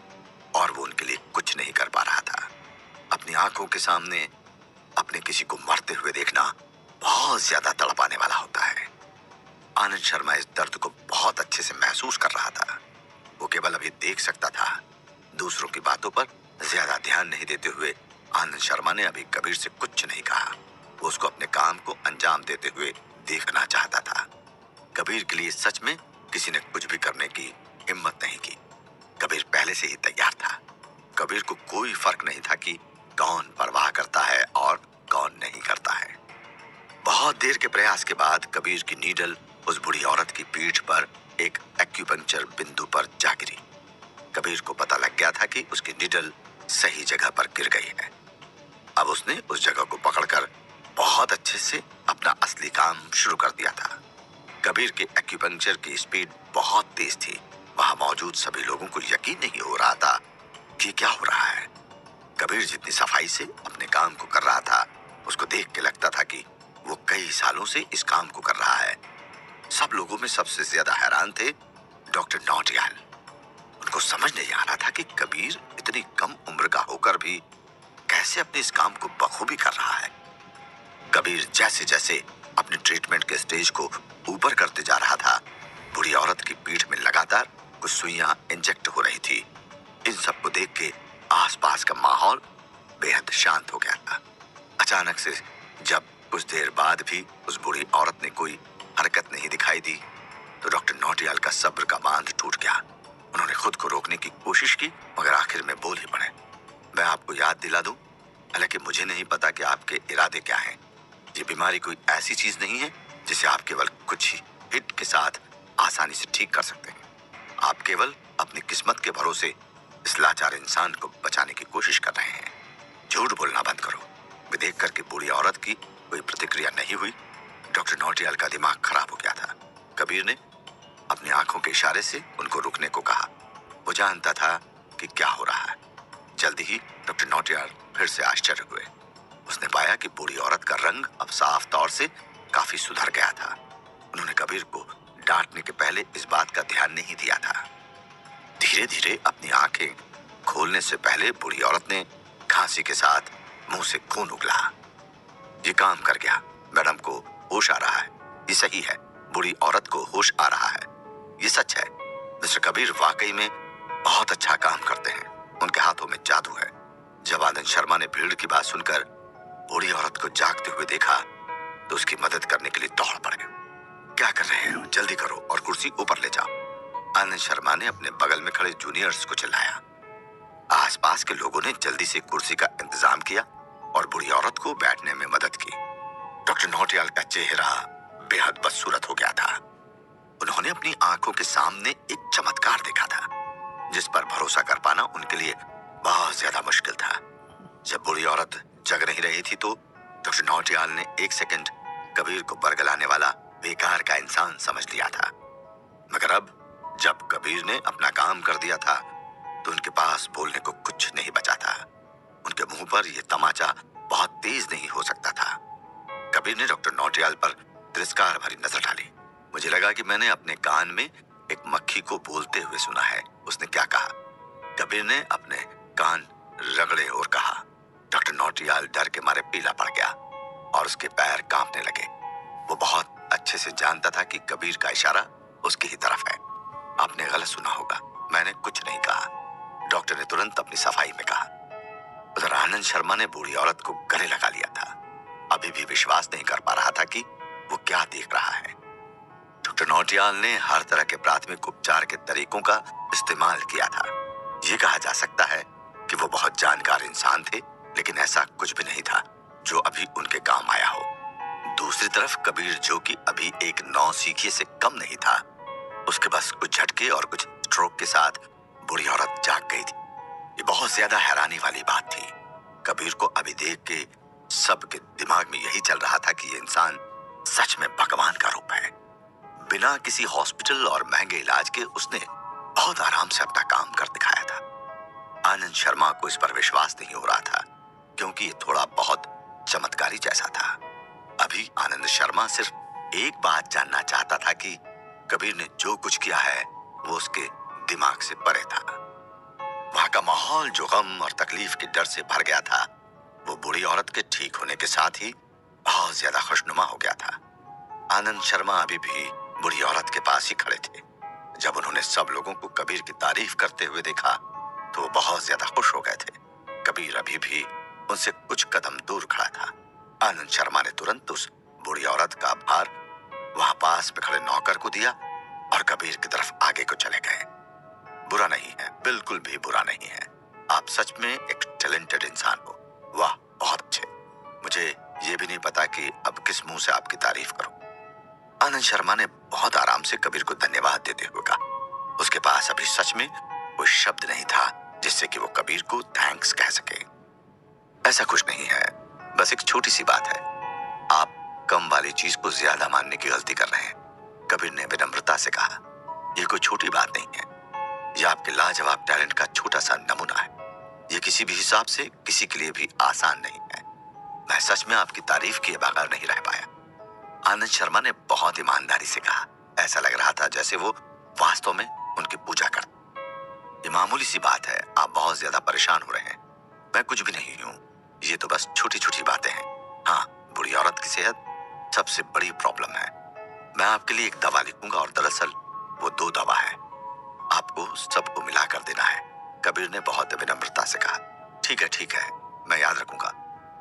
[SPEAKER 1] और वो उनके लिए कुछ नहीं कर पा रहा था। अपनी आंखों के सामने अपने किसी को मरते हुए देखना बहुत ज्यादा तड़पाने वाला होता है। आनंद शर्मा इस दर्द को बहुत अच्छे से महसूस कर रहा था। वो केवल अभी देख सकता था। दूसरों की बातों पर ज्यादा ध्यान नहीं देते हुए आनंद शर्मा ने अभी कबीर से कुछ नहीं कहा। वो उसको अपने काम को अंजाम देते हुए देखना चाहता था। कबीर के लिए सच में किसी ने कुछ भी करने की हिम्मत नहीं की। कबीर पहले से ही तैयार था। कबीर को कोई फर्क नहीं था कि कौन परवाह करता है और कौन नहीं करता है। बहुत देर के प्रयास के बाद कबीर की नीडल उस बुढ़ी औरत की पीठ पर एक एक्यूपंक्चर बिंदु पर जा गिरी। कबीर को पता लग गया था कि उसकी नीडल सही जगह पर गिर गई है। अब उसने उस जगह को पकड़कर बहुत अच्छे से अपना असली काम शुरू कर दिया था। कबीर के एक्यूपंक्चर की स्पीड बहुत तेज थी। वहां मौजूद सभी लोगों को यकीन नहीं हो रहा था कि क्या हो रहा है। कबीर जितनी सफाई से अपने काम को कर रहा था, उसको देख के लगता था कि वो कई सालों से इस काम को कर रहा है। सब लोगों में सबसे ज्यादा हैरान थे डॉक्टर नौटियाल। उनको समझ नहीं आ रहा था कि कबीर इतनी कम उम्र का होकर भी कैसे अपने इस काम को बखूबी कर रहा है। कबीर जैसे जैसे अपने ट्रीटमेंट के स्टेज को ऊपर करते जा रहा था, बुढ़ी औरत की पीठ में लगातार कुछ सुइयां इंजेक्ट हो रही थी। इन सबको देख के आसपास का माहौल बेहद शांत हो गया था। अचानक से जब कुछ देर बाद भी उस बुढ़ी औरत ने कोई हरकत नहीं दिखाई दी, तो डॉक्टर नौटियाल का सब्र का बांध टूट गया। उन्होंने खुद को रोकने की कोशिश की, मगर आखिर में बोल ही पड़े, मैं आपको याद दिला दूं, हालांकि मुझे नहीं पता कि आपके इरादे क्या हैं। ये बीमारी कोई ऐसी चीज नहीं है जिसे आप केवल कुछ ही हिट के साथ आसानी से ठीक कर सकते हैं। आप केवल अपनी किस्मत के भरोसे इस लाचार इंसान को बचाने की कोशिश कर रहे हैं। झूठ बोलना बंद करो। वे देख कर के बूढ़ी औरत की कोई प्रतिक्रिया नहीं हुई। डॉक्टर नौटियाल का दिमाग खराब हो गया था। कबीर ने अपनी आंखों के इशारे से उनको रुकने को कहा। वो जानता था कि क्या हो रहा है। जल्दी ही डॉक्टर नौटियाल फिर से आश्चर्य हुए। उसने पाया कि बूढ़ी औरत का रंग अब साफ तौर से काफी सुधर गया था। उन्होंने कबीर को डांटने के पहले इस बात का ध्यान नहीं दिया था। धीरे धीरे अपनी आंखें खोलने से पहले बूढ़ी औरत ने खांसी के साथ मुंह से खून उगला। ये काम कर गया। मैडम को होश आ रहा है। ये सही है, बूढ़ी औरत को होश आ रहा है। ये सच है। मिस्टर कबीर वाकई में बहुत अच्छा काम करते हैं। उनके हाथों में जादू है। जब आनंद शर्मा ने भीड़ की बात सुनकर बूढ़ी औरत को जागते हुए देखा, तो उसकी मदद करने के लिए दौड़ पड़े। क्या कर रहे हो? जल्दी करो और कुर्सी ऊपर ले जाओ। आनंद शर्मा ने अपने बगल में खड़े जूनियर्स को चिल्लाया। आसपास के लोगों ने जल्दी से कुर्सी का इंतजाम किया और बूढ़ी औरत को बैठने में मदद की। डॉक्टर नौटियाल का चेहरा बेहद बदसूरत हो गया था। उन्होंने अपनी आंखों के सामने एक चमत्कार देखा था, जिस पर भरोसा कर पाना उनके लिए बहुत ज्यादा मुश्किल था। जब बूढ़ी औरत जग नहीं रही थी, तो डॉक्टर नौटियाल ने एक सेकंड कबीर को बरगलाने वाला बेकार का इंसान समझ लिया था। मगर अब जब कबीर ने अपना काम कर दिया था, तो उनके पास बोलने को कुछ नहीं बचा था। उनके मुंह पर यह तमाचा बहुत तेज नहीं हो सकता था। कबीर ने डॉक्टर नौटियाल पर तिरस्कार भरी नजर डाली। मुझे लगा कि मैंने अपने कान में एक मक्खी को बोलते हुए सुना है। उसने क्या कहा? कबीर ने अपने कान रगड़े और कहा। डॉक्टर नौटियाल डर के मारे पीला पड़ गया और उसके पैर कांपने लगे। वो बहुत अच्छे से जानता था कि कबीर का इशारा उसकी ही तरफ है। आपने गलत सुना होगा, मैंने कुछ नहीं कहा, डॉक्टर ने तुरंत अपनी सफाई में कहा। उधर आनंद शर्मा ने बूढ़ी औरत को गले लगा लिया था। अभी भी विश्वास नहीं कर पा रहा था कि वो क्या देख रहा है। डॉक्टर नौटियाल ने हर तरह के प्राथमिक उपचार के तरीकों का इस्तेमाल किया था। ये कहा जा सकता है कि वो बहुत जानकार इंसान थे, लेकिन ऐसा कुछ भी नहीं था जो अभी उनके काम आया हो। दूसरी तरफ कबीर, जो कि अभी एक नौसिखिए से कम नहीं था, उसके बस कुछ झटके और कुछ स्ट्रोक के साथ बूढ़ी औरत जाग गई थी। ये बहुत ज्यादा हैरानी वाली बात थी। कबीर को अभी देख के सबके दिमाग में यही चल रहा था कि ये इंसान सच में भगवान का रूप है। बिना किसी हॉस्पिटल और महंगे इलाज के उसने बहुत आराम से अपना काम कर दिखाया था। आनंद शर्मा को इस पर विश्वास नहीं हो रहा था, क्योंकि ये थोड़ा बहुत चमत्कारी जैसा था। अभी आनंद शर्मा सिर्फ एक बात जानना चाहता था कि कबीर ने जो कुछ किया है वो उसके दिमाग से परे था। वहां का माहौल जो गम और तकलीफ के डर से भर गया था, वो बूढ़ी औरत के ठीक होने के साथ ही बहुत ज्यादा खुशनुमा हो गया था। आनंद शर्मा अभी भी बुढ़ी औरत के पास ही खड़े थे। जब उन्होंने सब लोगों को कबीर की तारीफ करते हुए देखा तो वो बहुत ज्यादा खुश हो गए थे। कबीर अभी भी उनसे कुछ कदम दूर खड़ा था। आनंद शर्मा ने तुरंत उस बूढ़ी औरत का भार वहां पास में खड़े नौकर को दिया और कबीर की तरफ आगे को चले गए। बुरा नहीं है, बिल्कुल भी बुरा नहीं है। आप सच में एक टैलेंटेड इंसान हो। वाह, बहुत अच्छे। मुझे ये भी नहीं पता कि अब किस मुंह से आपकी तारीफ करूं। आनंद शर्मा ने बहुत आराम से कबीर को धन्यवाद देते हुए कहा। उसके पास अभी सच में कोई शब्द नहीं था जिससे कि वो कबीर को थैंक्स कह सके। ऐसा कुछ नहीं है, बस एक छोटी सी बात है। आप कम वाली चीज को ज्यादा मानने की गलती कर रहे हैं। कबीर ने विनम्रता से कहा, यह कोई छोटी बात नहीं है। यह आपके लाजवाब टैलेंट का छोटा सा नमूना है। यह किसी भी हिसाब से किसी के लिए भी आसान नहीं है। मैं सच में आपकी तारीफ किए बगैर नहीं रह पाया। आनंद शर्मा ने बहुत ईमानदारी से कहा। ऐसा लग रहा था जैसे वो वास्तव में उनकी पूजा करते। ये मामूली सी बात है, आप बहुत ज्यादा परेशान हो रहे हैं। मैं कुछ भी नहीं हूं, ये तो बस छोटी छोटी बातें हैं। हाँ, बूढ़ी औरत की सेहत सबसे बड़ी प्रॉब्लम है। मैं आपके लिए एक दवा लिखूंगा और दरअसल वो 2 दवा है। आपको सबको मिला कर देना है। कबीर ने बहुत विनम्रता से कहा। ठीक है, मैं याद रखूंगा।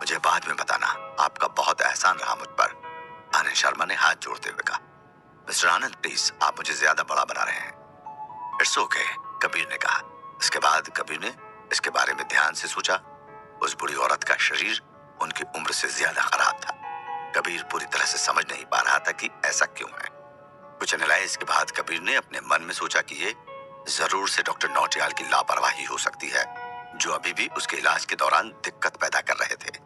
[SPEAKER 1] मुझे बाद में बताना। आपका बहुत एहसान रहा मुझ पर। आनंद शर्मा ने हाथ जोड़ते हुए कहा। मिस्टर आनंद, प्लीज, आप मुझे ज्यादा बड़ा बना रहे हैं। इट्स ओके, कबीर ने कहा। इसके बाद कबीर ने इसके बारे में ध्यान से सोचा। उस बूढ़ी औरत का शरीर उनकी उम्र से ज्यादा खराब था। कबीर पूरी तरह से समझ नहीं पा रहा था कि ऐसा क्यों है। कुछ एनालाइज के बाद कबीर ने अपने मन में सोचा कि ये जरूर से डॉक्टर नौटियाल की लापरवाही हो सकती है, जो अभी भी उसके इलाज के दौरान दिक्कत पैदा कर रहे थे।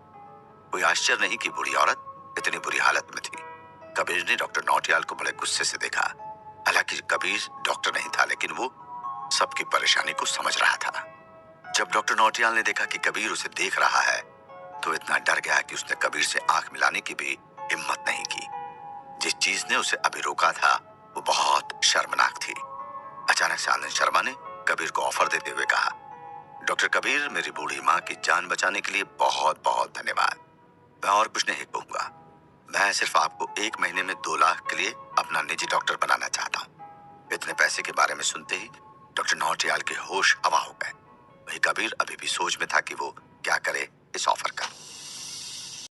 [SPEAKER 1] कोई आश्चर्य नहीं कि बूढ़ी औरत इतनी बुरी हालत में थी। कबीर ने डॉक्टर नौटियाल को बड़े गुस्से से देखा। हालांकि कबीर डॉक्टर नहीं था, लेकिन वो सबकी परेशानी को समझ रहा था। जब डॉक्टर नौटियाल ने देखा कि कबीर उसे देख रहा है तो इतना डर गया कि उसने कबीर से आंख मिलाने की भी हिम्मत नहीं की। जिस चीज ने उसे अभी रोका था वो बहुत शर्मनाक थी। अचानक से आनंद शर्मा ने कबीर को ऑफर देते हुए कहा, डॉक्टर कबीर, मेरी बूढ़ी माँ की जान बचाने के लिए बहुत बहुत धन्यवाद। मैं और कुछ नहीं कहूंगा। मैं सिर्फ आपको 1 महीने में 2 लाख के लिए अपना निजी डॉक्टर बनाना चाहता हूँ। इतने पैसे के बारे में सुनते ही डॉक्टर नौटियाल के होश हवा हो गए। वही कबीर अभी भी सोच में था कि वो क्या करे इस ऑफर का।